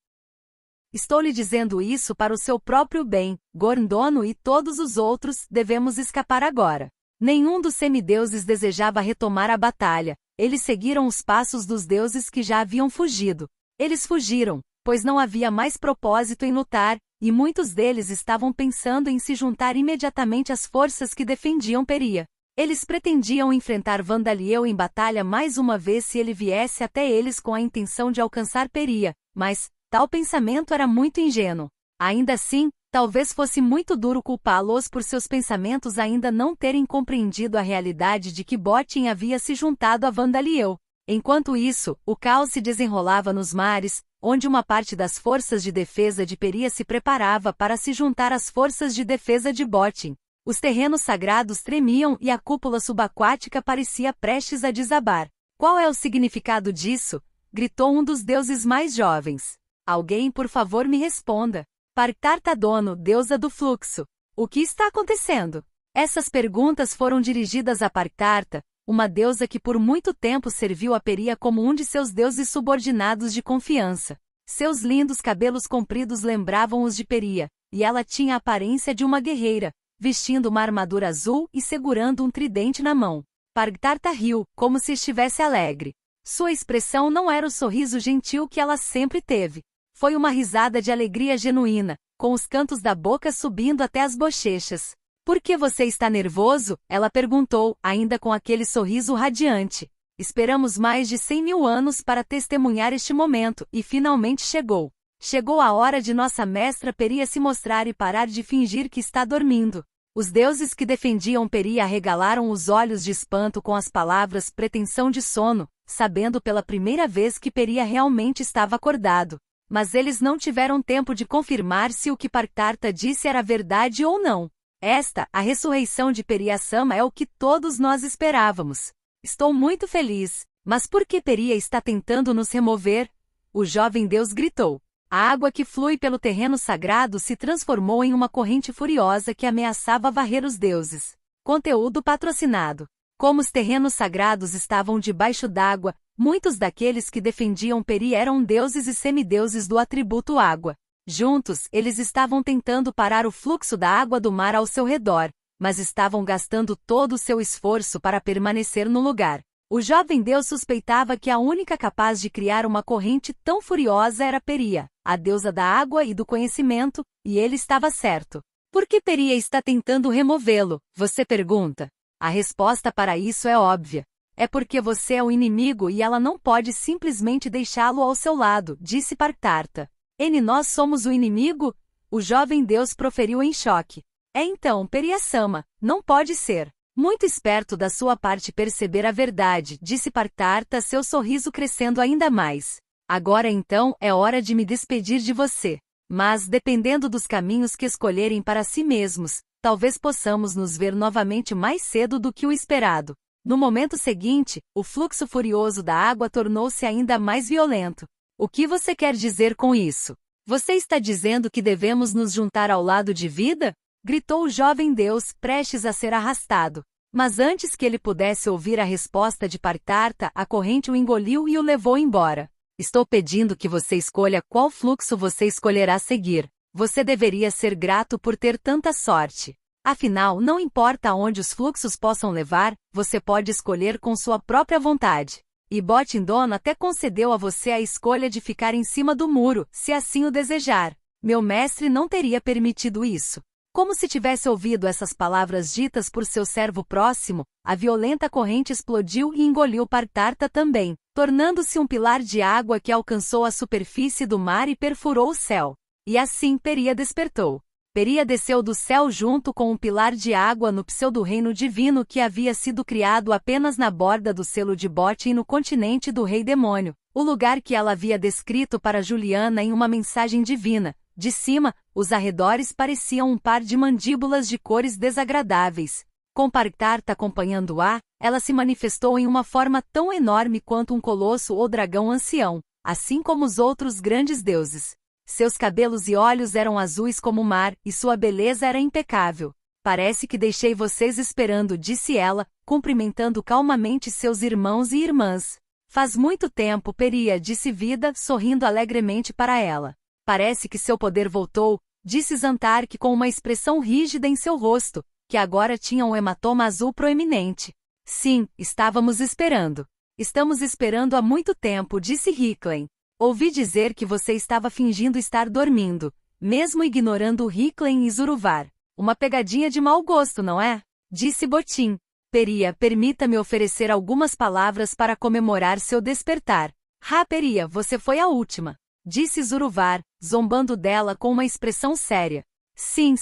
Estou lhe dizendo isso para o seu próprio bem, Gorndono e todos os outros, devemos escapar agora. Nenhum dos semideuses desejava retomar a batalha, eles seguiram os passos dos deuses que já haviam fugido. Eles fugiram, pois não havia mais propósito em lutar, e muitos deles estavam pensando em se juntar imediatamente às forças que defendiam Peria. Eles pretendiam enfrentar Vandaliel em batalha mais uma vez se ele viesse até eles com a intenção de alcançar Peria, mas tal pensamento era muito ingênuo. Ainda assim, talvez fosse muito duro culpá-los por seus pensamentos ainda não terem compreendido a realidade de que Bottin havia se juntado a Vandaliel. Enquanto isso, o caos se desenrolava nos mares, onde uma parte das forças de defesa de Peria se preparava para se juntar às forças de defesa de Bottin. Os terrenos sagrados tremiam e a cúpula subaquática parecia prestes a desabar. Qual é o significado disso? Gritou um dos deuses mais jovens. Alguém, por favor, me responda. Partarta Dono, deusa do fluxo. O que está acontecendo? Essas perguntas foram dirigidas a Partarta, uma deusa que por muito tempo serviu a Peria como um de seus deuses subordinados de confiança. Seus lindos cabelos compridos lembravam os de Peria, e ela tinha a aparência de uma guerreira, vestindo uma armadura azul e segurando um tridente na mão. Partarta riu, como se estivesse alegre. Sua expressão não era o sorriso gentil que ela sempre teve. Foi uma risada de alegria genuína, com os cantos da boca subindo até as bochechas. Por que você está nervoso? Ela perguntou, ainda com aquele sorriso radiante. Esperamos mais de 100.000 anos para testemunhar este momento, e finalmente chegou. Chegou a hora de nossa mestra Peria se mostrar e parar de fingir que está dormindo. Os deuses que defendiam Peria arregalaram os olhos de espanto com as palavras pretensão de sono, sabendo pela primeira vez que Peria realmente estava acordado. Mas eles não tiveram tempo de confirmar se o que Partarta disse era verdade ou não. A ressurreição de Peria Sama é o que todos nós esperávamos. Estou muito feliz, mas por que Peria está tentando nos remover? O jovem deus gritou. A água que flui pelo terreno sagrado se transformou em uma corrente furiosa que ameaçava varrer os deuses. Conteúdo patrocinado. Como os terrenos sagrados estavam debaixo d'água, muitos daqueles que defendiam Peria eram deuses e semideuses do atributo água. Juntos, eles estavam tentando parar o fluxo da água do mar ao seu redor, mas estavam gastando todo o seu esforço para permanecer no lugar. O jovem deus suspeitava que a única capaz de criar uma corrente tão furiosa era Peria, a deusa da água e do conhecimento, e ele estava certo. Por que Peria está tentando removê-lo? Você pergunta. A resposta para isso é óbvia. É porque você é o inimigo e ela não pode simplesmente deixá-lo ao seu lado, disse Partarta. Nós somos o inimigo? O jovem deus proferiu em choque. Então, Peria Sama, não pode ser. Muito esperto da sua parte perceber a verdade, disse Partarta, seu sorriso crescendo ainda mais. Agora então é hora de me despedir de você. Mas, dependendo dos caminhos que escolherem para si mesmos, talvez possamos nos ver novamente mais cedo do que o esperado. No momento seguinte, o fluxo furioso da água tornou-se ainda mais violento. O que você quer dizer com isso? Você está dizendo que devemos nos juntar ao lado de Vida? Gritou o jovem deus, prestes a ser arrastado. Mas antes que ele pudesse ouvir a resposta de Partarta, a corrente o engoliu e o levou embora. Estou pedindo que você escolha qual fluxo você escolherá seguir. Você deveria ser grato por ter tanta sorte. Afinal, não importa aonde os fluxos possam levar, você pode escolher com sua própria vontade. E Bottin Dono até concedeu a você a escolha de ficar em cima do muro, se assim o desejar. Meu mestre não teria permitido isso. Como se tivesse ouvido essas palavras ditas por seu servo próximo, a violenta corrente explodiu e engoliu Partarta também, tornando-se um pilar de água que alcançou a superfície do mar e perfurou o céu. E assim Peria despertou. Peria desceu do céu junto com um pilar de água no pseudo-reino divino que havia sido criado apenas na borda do selo de Bottin no continente do Rei Demônio, o lugar que ela havia descrito para Juliana em uma mensagem divina. De cima, os arredores pareciam um par de mandíbulas de cores desagradáveis. Com Partarta acompanhando-a, ela se manifestou em uma forma tão enorme quanto um colosso ou dragão ancião, assim como os outros grandes deuses. Seus cabelos e olhos eram azuis como o mar, e sua beleza era impecável. Parece que deixei vocês esperando, disse ela, cumprimentando calmamente seus irmãos e irmãs. Faz muito tempo, Peria, disse Vida, sorrindo alegremente para ela. Parece que seu poder voltou, disse Zantark com uma expressão rígida em seu rosto, que agora tinha um hematoma azul proeminente. Sim, estávamos esperando. Estamos esperando há muito tempo, disse Hicklin. Ouvi dizer que você estava fingindo estar dormindo, mesmo ignorando Hicklin e Zuruvar. Uma pegadinha de mau gosto, não é? Disse Botim. Peria, permita-me oferecer algumas palavras para comemorar seu despertar. Peria, você foi a última. Disse Zuruvar, zombando dela com uma expressão séria. Sim,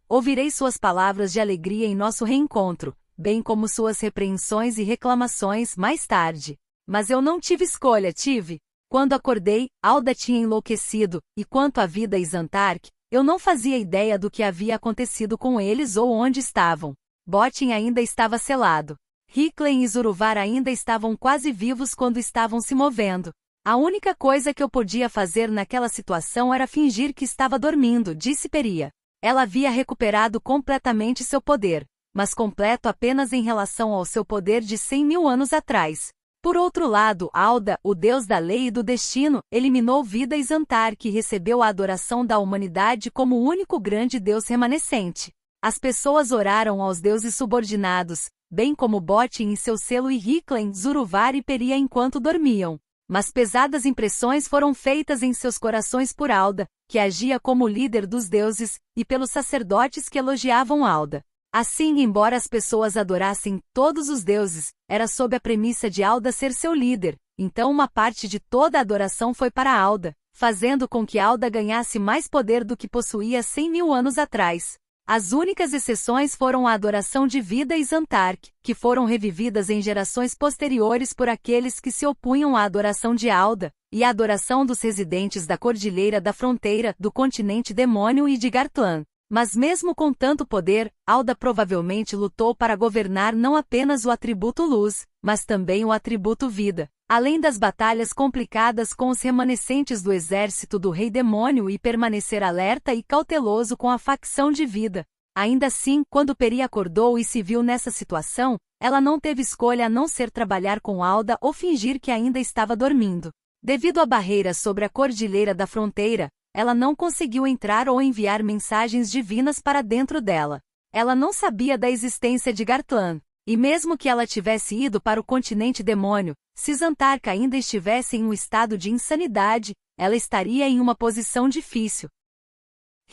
ouvirei suas palavras de alegria em nosso reencontro, bem como suas repreensões e reclamações mais tarde. Mas eu não tive escolha, tive. Quando acordei, Alda tinha enlouquecido, e quanto à Vida e Zantark, eu não fazia ideia do que havia acontecido com eles ou onde estavam. Botin ainda estava selado. Hicklin e Zuruvar ainda estavam quase vivos quando estavam se movendo. A única coisa que eu podia fazer naquela situação era fingir que estava dormindo, disse Peria. Ela havia recuperado completamente seu poder, mas completo apenas em relação ao seu poder de 100.000 anos atrás. Por outro lado, Alda, o deus da lei e do destino, eliminou Vida e Zantark e recebeu a adoração da humanidade como o único grande deus remanescente. As pessoas oraram aos deuses subordinados, bem como Botin em seu selo e Hicklin, Zuruvar e Peria enquanto dormiam. Mas pesadas impressões foram feitas em seus corações por Alda, que agia como líder dos deuses, e pelos sacerdotes que elogiavam Alda. Assim, embora as pessoas adorassem todos os deuses, era sob a premissa de Alda ser seu líder, então uma parte de toda a adoração foi para Alda, fazendo com que Alda ganhasse mais poder do que possuía 100.000 anos atrás. As únicas exceções foram a adoração de Vida e Zantark, que foram revividas em gerações posteriores por aqueles que se opunham à adoração de Alda, e a adoração dos residentes da Cordilheira da Fronteira, do continente Demônio e de Gartlan. Mas mesmo com tanto poder, Alda provavelmente lutou para governar não apenas o atributo luz, mas também o atributo vida. Além das batalhas complicadas com os remanescentes do exército do Rei Demônio e permanecer alerta e cauteloso com a facção de Vida. Ainda assim, quando Peri acordou e se viu nessa situação, ela não teve escolha a não ser trabalhar com Alda ou fingir que ainda estava dormindo. Devido à barreira sobre a Cordilheira da Fronteira, ela não conseguiu entrar ou enviar mensagens divinas para dentro dela. Ela não sabia da existência de Gartlan. E mesmo que ela tivesse ido para o continente Demônio, se Zantark ainda estivesse em um estado de insanidade, ela estaria em uma posição difícil.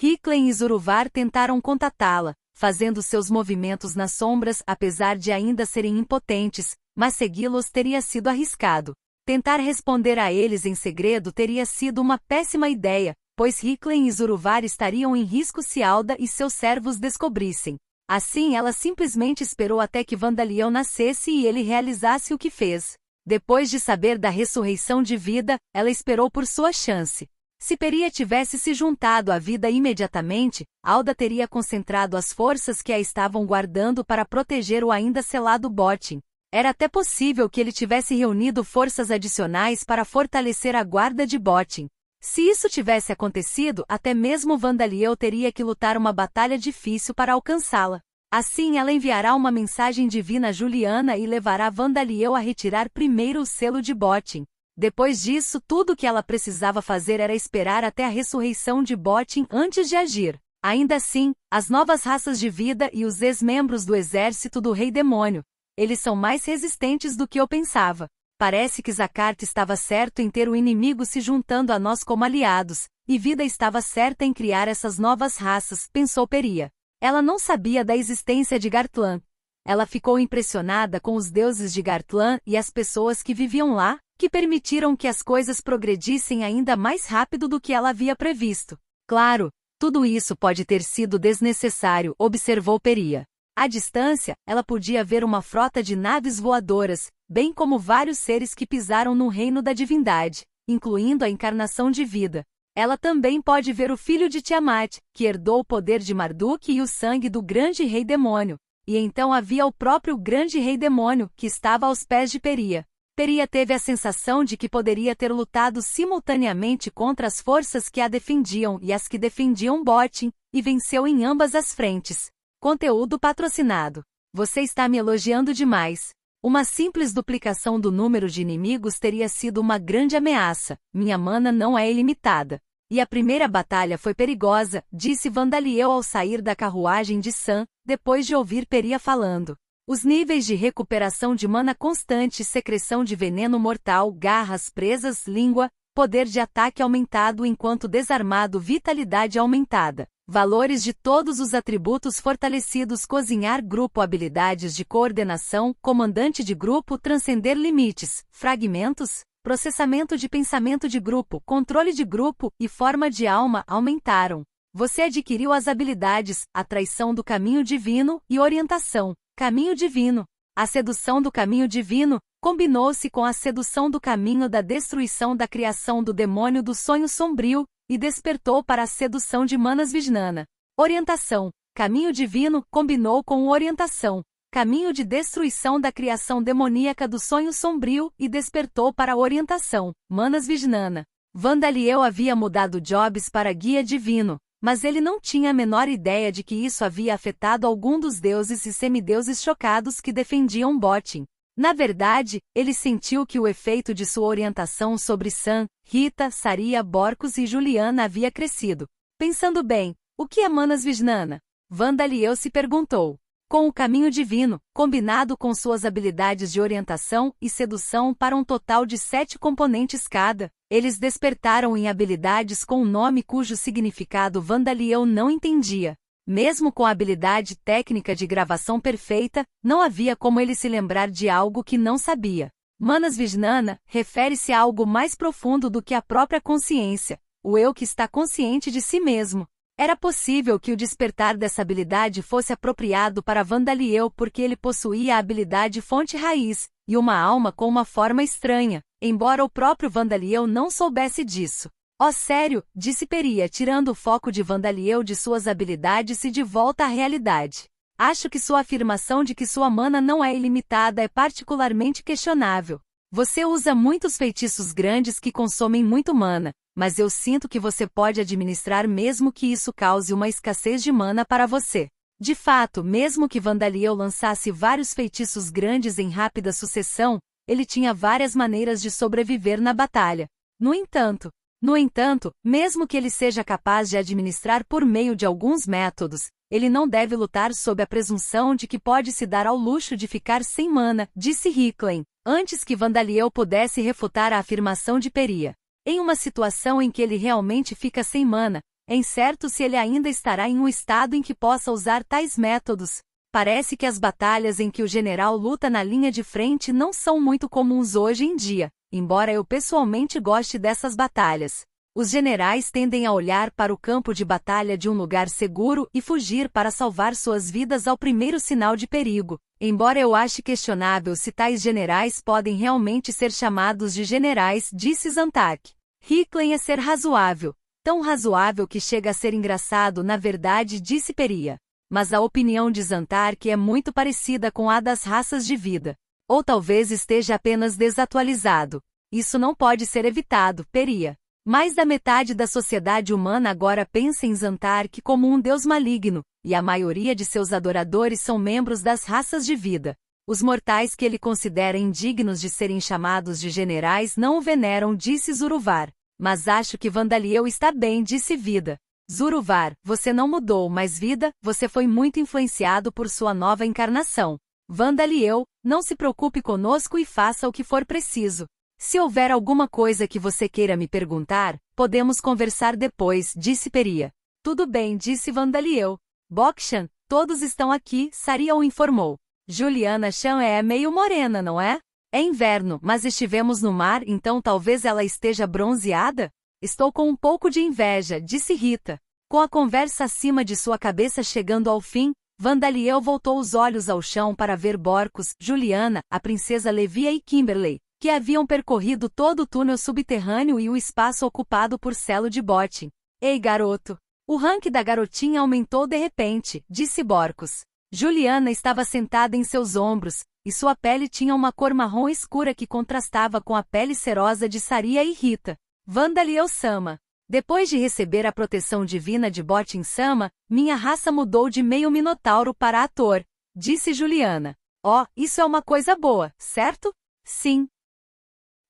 Hicklin e Zuruvar tentaram contatá-la, fazendo seus movimentos nas sombras apesar de ainda serem impotentes, mas segui-los teria sido arriscado. Tentar responder a eles em segredo teria sido uma péssima ideia, pois Hicklin e Zuruvar estariam em risco se Alda e seus servos descobrissem. Assim ela simplesmente esperou até que Vandalion nascesse e ele realizasse o que fez. Depois de saber da ressurreição de Vida, ela esperou por sua chance. Se Peria tivesse se juntado à Vida imediatamente, Alda teria concentrado as forças que a estavam guardando para proteger o ainda selado Botin. Era até possível que ele tivesse reunido forças adicionais para fortalecer a guarda de Botin. Se isso tivesse acontecido, até mesmo Vandaliel teria que lutar uma batalha difícil para alcançá-la. Assim ela enviará uma mensagem divina a Juliana e levará Vandaliel a retirar primeiro o selo de Botin. Depois disso, tudo o que ela precisava fazer era esperar até a ressurreição de Botin antes de agir. Ainda assim, as novas raças de Vida e os ex-membros do exército do Rei Demônio. Eles são mais resistentes do que eu pensava. Parece que Zakart estava certo em ter o inimigo se juntando a nós como aliados, e Vida estava certa em criar essas novas raças, pensou Peria. Ela não sabia da existência de Gartlan. Ela ficou impressionada com os deuses de Gartlan e as pessoas que viviam lá, que permitiram que as coisas progredissem ainda mais rápido do que ela havia previsto. Claro, tudo isso pode ter sido desnecessário, observou Peria. À distância, ela podia ver uma frota de naves voadoras, bem como vários seres que pisaram no reino da divindade, incluindo a encarnação de Vida. Ela também pode ver o filho de Tiamat, que herdou o poder de Marduk e o sangue do grande rei demônio. E então havia o próprio grande rei demônio, que estava aos pés de Peria. Peria teve a sensação de que poderia ter lutado simultaneamente contra as forças que a defendiam e as que defendiam Bottin, e venceu em ambas as frentes. Conteúdo patrocinado. Você está me elogiando demais. Uma simples duplicação do número de inimigos teria sido uma grande ameaça. Minha mana não é ilimitada. E a primeira batalha foi perigosa, disse Vandaliel ao sair da carruagem de Sam, depois de ouvir Peria falando. Os níveis de recuperação de mana constante, secreção de veneno mortal, garras presas, língua, poder de ataque aumentado enquanto desarmado, vitalidade aumentada. Valores de todos os atributos fortalecidos, cozinhar grupo, habilidades de coordenação, comandante de grupo, transcender limites, fragmentos, processamento de pensamento de grupo, controle de grupo e forma de alma aumentaram. Você adquiriu as habilidades, a traição do caminho divino e orientação. Caminho divino. A sedução do caminho divino combinou-se com a sedução do caminho da destruição da criação do demônio do sonho sombrio e despertou para a sedução de Manas Vijnana. Orientação. Caminho divino combinou com orientação. Caminho de destruição da criação demoníaca do sonho sombrio e despertou para a orientação. Manas Vijnana. Vandaliel havia mudado Jobs para guia divino. Mas ele não tinha a menor ideia de que isso havia afetado algum dos deuses e semideuses chocados que defendiam Bottin. Na verdade, ele sentiu que o efeito de sua orientação sobre Sam, Rita, Saria, Borcos e Juliana havia crescido. Pensando bem, o que é Manas Vijnana? Vandaliel se perguntou. Com o caminho divino, combinado com suas habilidades de orientação e sedução para um total de 7 componentes cada, eles despertaram em habilidades com um nome cujo significado Vandaliel não entendia. Mesmo com a habilidade técnica de gravação perfeita, não havia como ele se lembrar de algo que não sabia. Manas Vijnana refere-se a algo mais profundo do que a própria consciência, o eu que está consciente de si mesmo. Era possível que o despertar dessa habilidade fosse apropriado para Vandaliel porque ele possuía a habilidade fonte raiz, e uma alma com uma forma estranha, embora o próprio Vandaliel não soubesse disso. Oh, sério, disse Peria, tirando o foco de Vandaliel de suas habilidades e de volta à realidade. Acho que sua afirmação de que sua mana não é ilimitada é particularmente questionável. Você usa muitos feitiços grandes que consomem muito mana, mas eu sinto que você pode administrar mesmo que isso cause uma escassez de mana para você. De fato, mesmo que Vandaliel lançasse vários feitiços grandes em rápida sucessão, ele tinha várias maneiras de sobreviver na batalha. No entanto, mesmo que ele seja capaz de administrar por meio de alguns métodos, ele não deve lutar sob a presunção de que pode se dar ao luxo de ficar sem mana, disse Hicklin, antes que Vandaliel pudesse refutar a afirmação de Peria. Em uma situação em que ele realmente fica sem mana, é incerto se ele ainda estará em um estado em que possa usar tais métodos. Parece que as batalhas em que o general luta na linha de frente não são muito comuns hoje em dia, embora eu pessoalmente goste dessas batalhas. Os generais tendem a olhar para o campo de batalha de um lugar seguro e fugir para salvar suas vidas ao primeiro sinal de perigo, embora eu ache questionável se tais generais podem realmente ser chamados de generais, disse Zantac. Hicklin é ser razoável, tão razoável que chega a ser engraçado na verdade, disse Peria. Mas a opinião de Zantac é muito parecida com a das raças de vida. Ou talvez esteja apenas desatualizado. Isso não pode ser evitado, Peria. Mais da metade da sociedade humana agora pensa em Zantac como um deus maligno, e a maioria de seus adoradores são membros das raças de vida. Os mortais que ele considera indignos de serem chamados de generais não o veneram, disse Zuruvar. Mas acho que Vandaliel está bem, disse Vida. Zuruvar, você não mudou, mas Vida, você foi muito influenciado por sua nova encarnação. Vandaliel, não se preocupe conosco e faça o que for preciso. Se houver alguma coisa que você queira me perguntar, podemos conversar depois, disse Peria. Tudo bem, disse Vandaliel. Bokshan, todos estão aqui, Saria o informou. Juliana Chan é meio morena, não é? É inverno, mas estivemos no mar, então talvez ela esteja bronzeada? Estou com um pouco de inveja, disse Rita. Com a conversa acima de sua cabeça chegando ao fim, Vandaliel voltou os olhos ao chão para ver Borcos, Juliana, a princesa Levia e Kimberley, que haviam percorrido todo o túnel subterrâneo e o espaço ocupado por Celo de Bottin. Ei, garoto! O rank da garotinha aumentou de repente, disse Borcos. Juliana estava sentada em seus ombros, e sua pele tinha uma cor marrom escura que contrastava com a pele serosa de Saria e Rita. Vandaliel-sama. Depois de receber a proteção divina de Botin-sama, minha raça mudou de meio minotauro para ator, disse Juliana. Oh, isso é uma coisa boa, certo? Sim.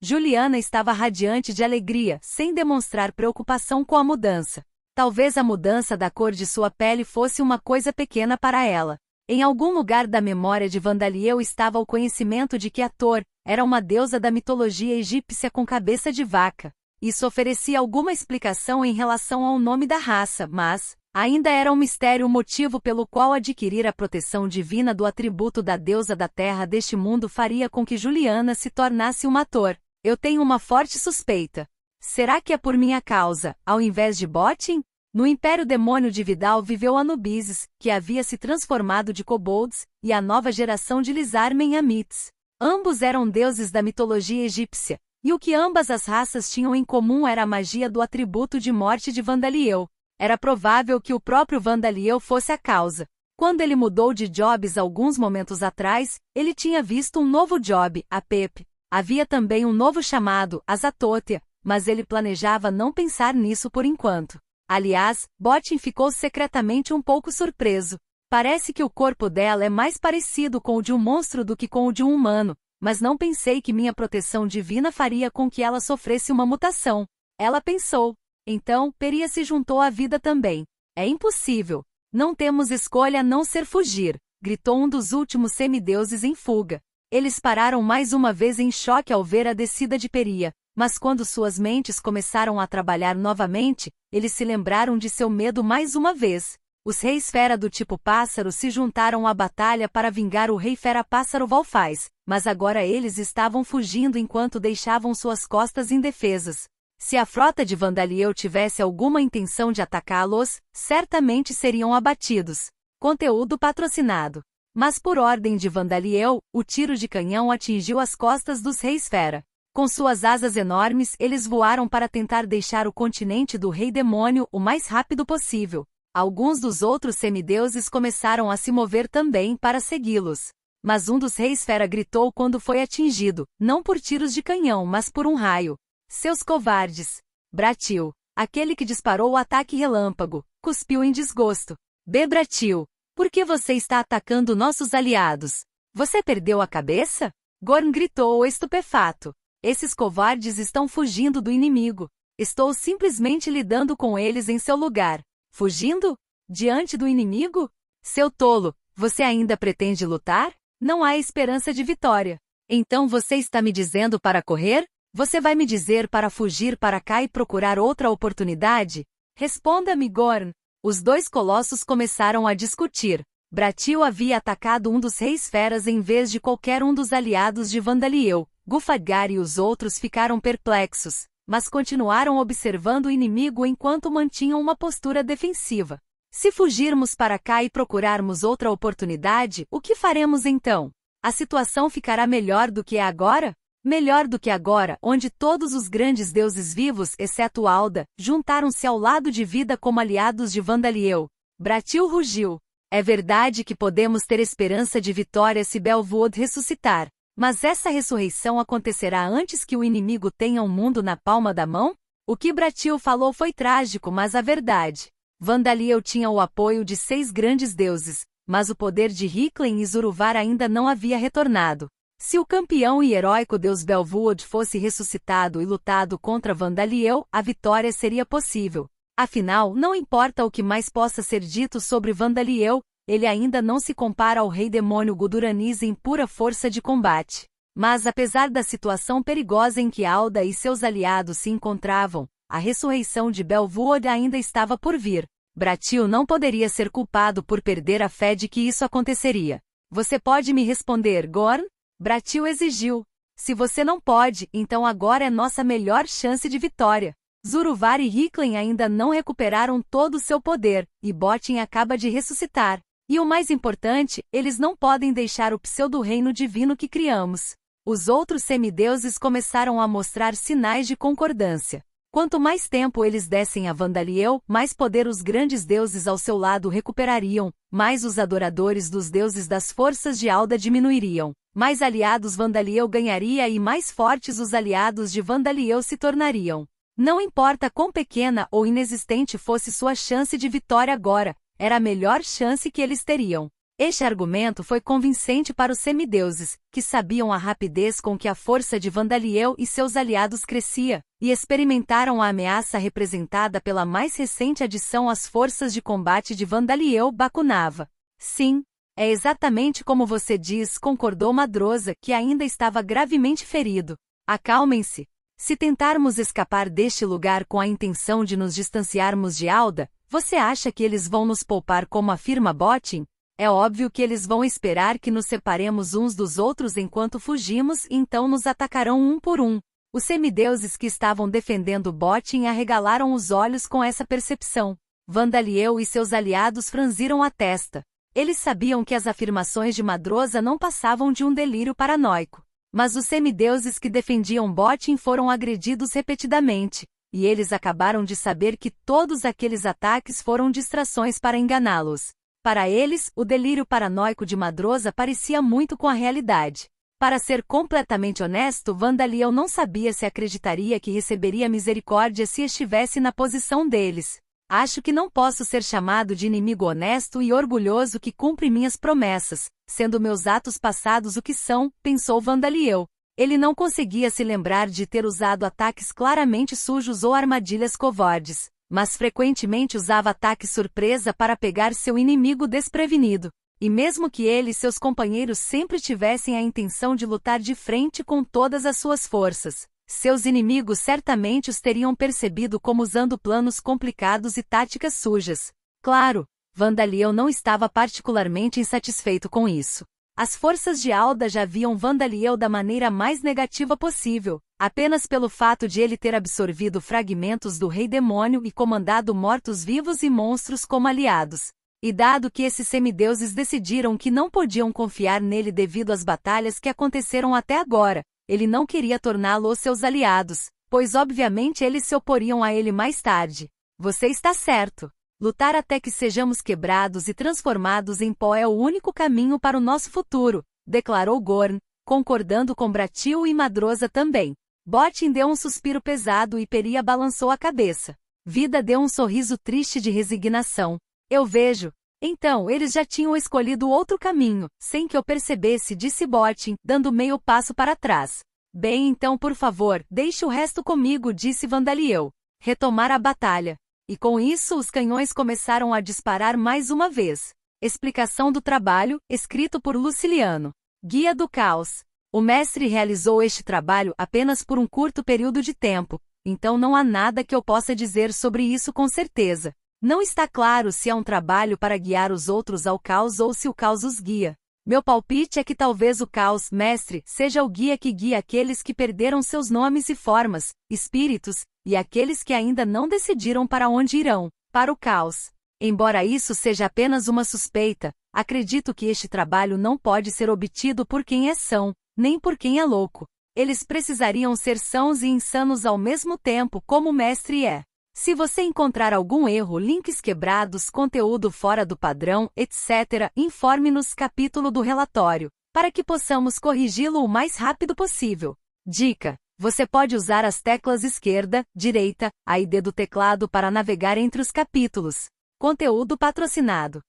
Juliana estava radiante de alegria, sem demonstrar preocupação com a mudança. Talvez a mudança da cor de sua pele fosse uma coisa pequena para ela. Em algum lugar da memória de Vandaliel estava o conhecimento de que Ator era uma deusa da mitologia egípcia com cabeça de vaca. Isso oferecia alguma explicação em relação ao nome da raça, mas ainda era um mistério o motivo pelo qual adquirir a proteção divina do atributo da deusa da terra deste mundo faria com que Juliana se tornasse uma Ator. Eu tenho uma forte suspeita. Será que é por minha causa, ao invés de Botin? No Império Demônio de Vidal viveu Anubises, que havia se transformado de kobolds, e a nova geração de Lizarmen Amites. Ambos eram deuses da mitologia egípcia, e o que ambas as raças tinham em comum era a magia do atributo de morte de Vandaliel. Era provável que o próprio Vandaliel fosse a causa. Quando ele mudou de jobs alguns momentos atrás, ele tinha visto um novo job, a Pepe. Havia também um novo chamado, Azatotia, mas ele planejava não pensar nisso por enquanto. Aliás, Botin ficou secretamente um pouco surpreso. Parece que o corpo dela é mais parecido com o de um monstro do que com o de um humano, mas não pensei que minha proteção divina faria com que ela sofresse uma mutação. Ela pensou. Então, Peria se juntou à vida também. É impossível. Não temos escolha a não ser fugir, gritou um dos últimos semideuses em fuga. Eles pararam mais uma vez em choque ao ver a descida de Peria. Mas quando suas mentes começaram a trabalhar novamente, eles se lembraram de seu medo mais uma vez. Os reis fera do tipo pássaro se juntaram à batalha para vingar o rei fera pássaro Valfais, mas agora eles estavam fugindo enquanto deixavam suas costas indefesas. Se a frota de Vandaliel tivesse alguma intenção de atacá-los, certamente seriam abatidos. Conteúdo patrocinado. Mas por ordem de Vandaliel, o tiro de canhão atingiu as costas dos reis fera. Com suas asas enormes, eles voaram para tentar deixar o continente do Rei Demônio o mais rápido possível. Alguns dos outros semideuses começaram a se mover também para segui-los. Mas um dos reis fera gritou quando foi atingido, não por tiros de canhão mas por um raio. Seus covardes! Bratil, aquele que disparou o ataque relâmpago, cuspiu em desgosto. Bratil, por que você está atacando nossos aliados? Você perdeu a cabeça? Gorn gritou estupefato. Esses covardes estão fugindo do inimigo. Estou simplesmente lidando com eles em seu lugar. Fugindo? Diante do inimigo? Seu tolo, você ainda pretende lutar? Não há esperança de vitória. Então você está me dizendo para correr? Você vai me dizer para fugir para cá e procurar outra oportunidade? Responda-me, Gorn. Os dois colossos começaram a discutir. Bratil havia atacado um dos reis feras em vez de qualquer um dos aliados de Vandaliel. Gulfadgar e os outros ficaram perplexos, mas continuaram observando o inimigo enquanto mantinham uma postura defensiva. Se fugirmos para cá e procurarmos outra oportunidade, o que faremos então? A situação ficará melhor do que é agora? Melhor do que agora, onde todos os grandes deuses vivos, exceto Alda, juntaram-se ao lado de Vida como aliados de Vandaliel. Bratil rugiu. É verdade que podemos ter esperança de vitória se Belvood ressuscitar. Mas essa ressurreição acontecerá antes que o inimigo tenha um mundo na palma da mão? O que Bratil falou foi trágico, mas a verdade. Vandaliel tinha o apoio de 6 grandes deuses, mas o poder de Hiclen e Zuruvar ainda não havia retornado. Se o campeão e heróico deus Belvood fosse ressuscitado e lutado contra Vandaliel, a vitória seria possível. Afinal, não importa o que mais possa ser dito sobre Vandaliel, ele ainda não se compara ao rei demônio Guduraniz em pura força de combate. Mas apesar da situação perigosa em que Alda e seus aliados se encontravam, a ressurreição de Belvood ainda estava por vir. Bratil não poderia ser culpado por perder a fé de que isso aconteceria. Você pode me responder, Gorn? Bratil exigiu. Se você não pode, então agora é nossa melhor chance de vitória. Zuruvar e Hiclen ainda não recuperaram todo o seu poder, e Botin acaba de ressuscitar. E o mais importante, eles não podem deixar o pseudo-reino divino que criamos. Os outros semideuses começaram a mostrar sinais de concordância. Quanto mais tempo eles dessem a Vandaliel, mais poder os grandes deuses ao seu lado recuperariam, mais os adoradores dos deuses das forças de Alda diminuiriam, mais aliados Vandaliel ganharia e mais fortes os aliados de Vandaliel se tornariam. Não importa quão pequena ou inexistente fosse sua chance de vitória agora, era a melhor chance que eles teriam. Este argumento foi convincente para os semideuses, que sabiam a rapidez com que a força de Vandaliel e seus aliados crescia, e experimentaram a ameaça representada pela mais recente adição às forças de combate de Vandaliel Bakunava. Sim, é exatamente como você diz, concordou Madroza, que ainda estava gravemente ferido. Acalmem-se. Se tentarmos escapar deste lugar com a intenção de nos distanciarmos de Alda, você acha que eles vão nos poupar como afirma Bottin? É óbvio que eles vão esperar que nos separemos uns dos outros enquanto fugimos e então nos atacarão um por um. Os semideuses que estavam defendendo Bottin arregalaram os olhos com essa percepção. Vandaliel e seus aliados franziram a testa. Eles sabiam que as afirmações de Madroza não passavam de um delírio paranoico. Mas os semideuses que defendiam Bottin foram agredidos repetidamente, e eles acabaram de saber que todos aqueles ataques foram distrações para enganá-los. Para eles, o delírio paranoico de Madroza parecia muito com a realidade. Para ser completamente honesto, Vandaliel não sabia se acreditaria que receberia misericórdia se estivesse na posição deles. Acho que não posso ser chamado de inimigo honesto e orgulhoso que cumpre minhas promessas, sendo meus atos passados o que são, pensou Vandaliel. Ele não conseguia se lembrar de ter usado ataques claramente sujos ou armadilhas covardes, mas frequentemente usava ataques surpresa para pegar seu inimigo desprevenido. E mesmo que ele e seus companheiros sempre tivessem a intenção de lutar de frente com todas as suas forças, seus inimigos certamente os teriam percebido como usando planos complicados e táticas sujas. Claro, Vandaliel não estava particularmente insatisfeito com isso. As forças de Alda já viam Vandaliel da maneira mais negativa possível, apenas pelo fato de ele ter absorvido fragmentos do Rei Demônio e comandado mortos-vivos e monstros como aliados. E dado que esses semideuses decidiram que não podiam confiar nele devido às batalhas que aconteceram até agora, ele não queria torná-los seus aliados, pois obviamente eles se oporiam a ele mais tarde. Você está certo. Lutar até que sejamos quebrados e transformados em pó é o único caminho para o nosso futuro, declarou Gorn, concordando com Bratil e Madroza também. Bottin deu um suspiro pesado e Peria balançou a cabeça. Vida deu um sorriso triste de resignação. Eu vejo. Então, eles já tinham escolhido outro caminho, sem que eu percebesse, disse Bottin, dando meio passo para trás. Bem, então por favor, deixe o resto comigo, disse Vandaliel. Retomar a batalha. E com isso os canhões começaram a disparar mais uma vez. Explicação do trabalho, escrito por Luciliano. Guia do Caos. O mestre realizou este trabalho apenas por um curto período de tempo, então não há nada que eu possa dizer sobre isso com certeza. Não está claro se é um trabalho para guiar os outros ao caos ou se o caos os guia. Meu palpite é que talvez o caos, mestre, seja o guia que guia aqueles que perderam seus nomes e formas, espíritos, e aqueles que ainda não decidiram para onde irão, para o caos. Embora isso seja apenas uma suspeita, acredito que este trabalho não pode ser obtido por quem é são, nem por quem é louco. Eles precisariam ser sãos e insanos ao mesmo tempo como o mestre é. Se você encontrar algum erro, links quebrados, conteúdo fora do padrão, etc., informe-nos capítulo do relatório, para que possamos corrigi-lo o mais rápido possível. Dica: você pode usar as teclas esquerda, direita, A e D do teclado para navegar entre os capítulos. Conteúdo patrocinado.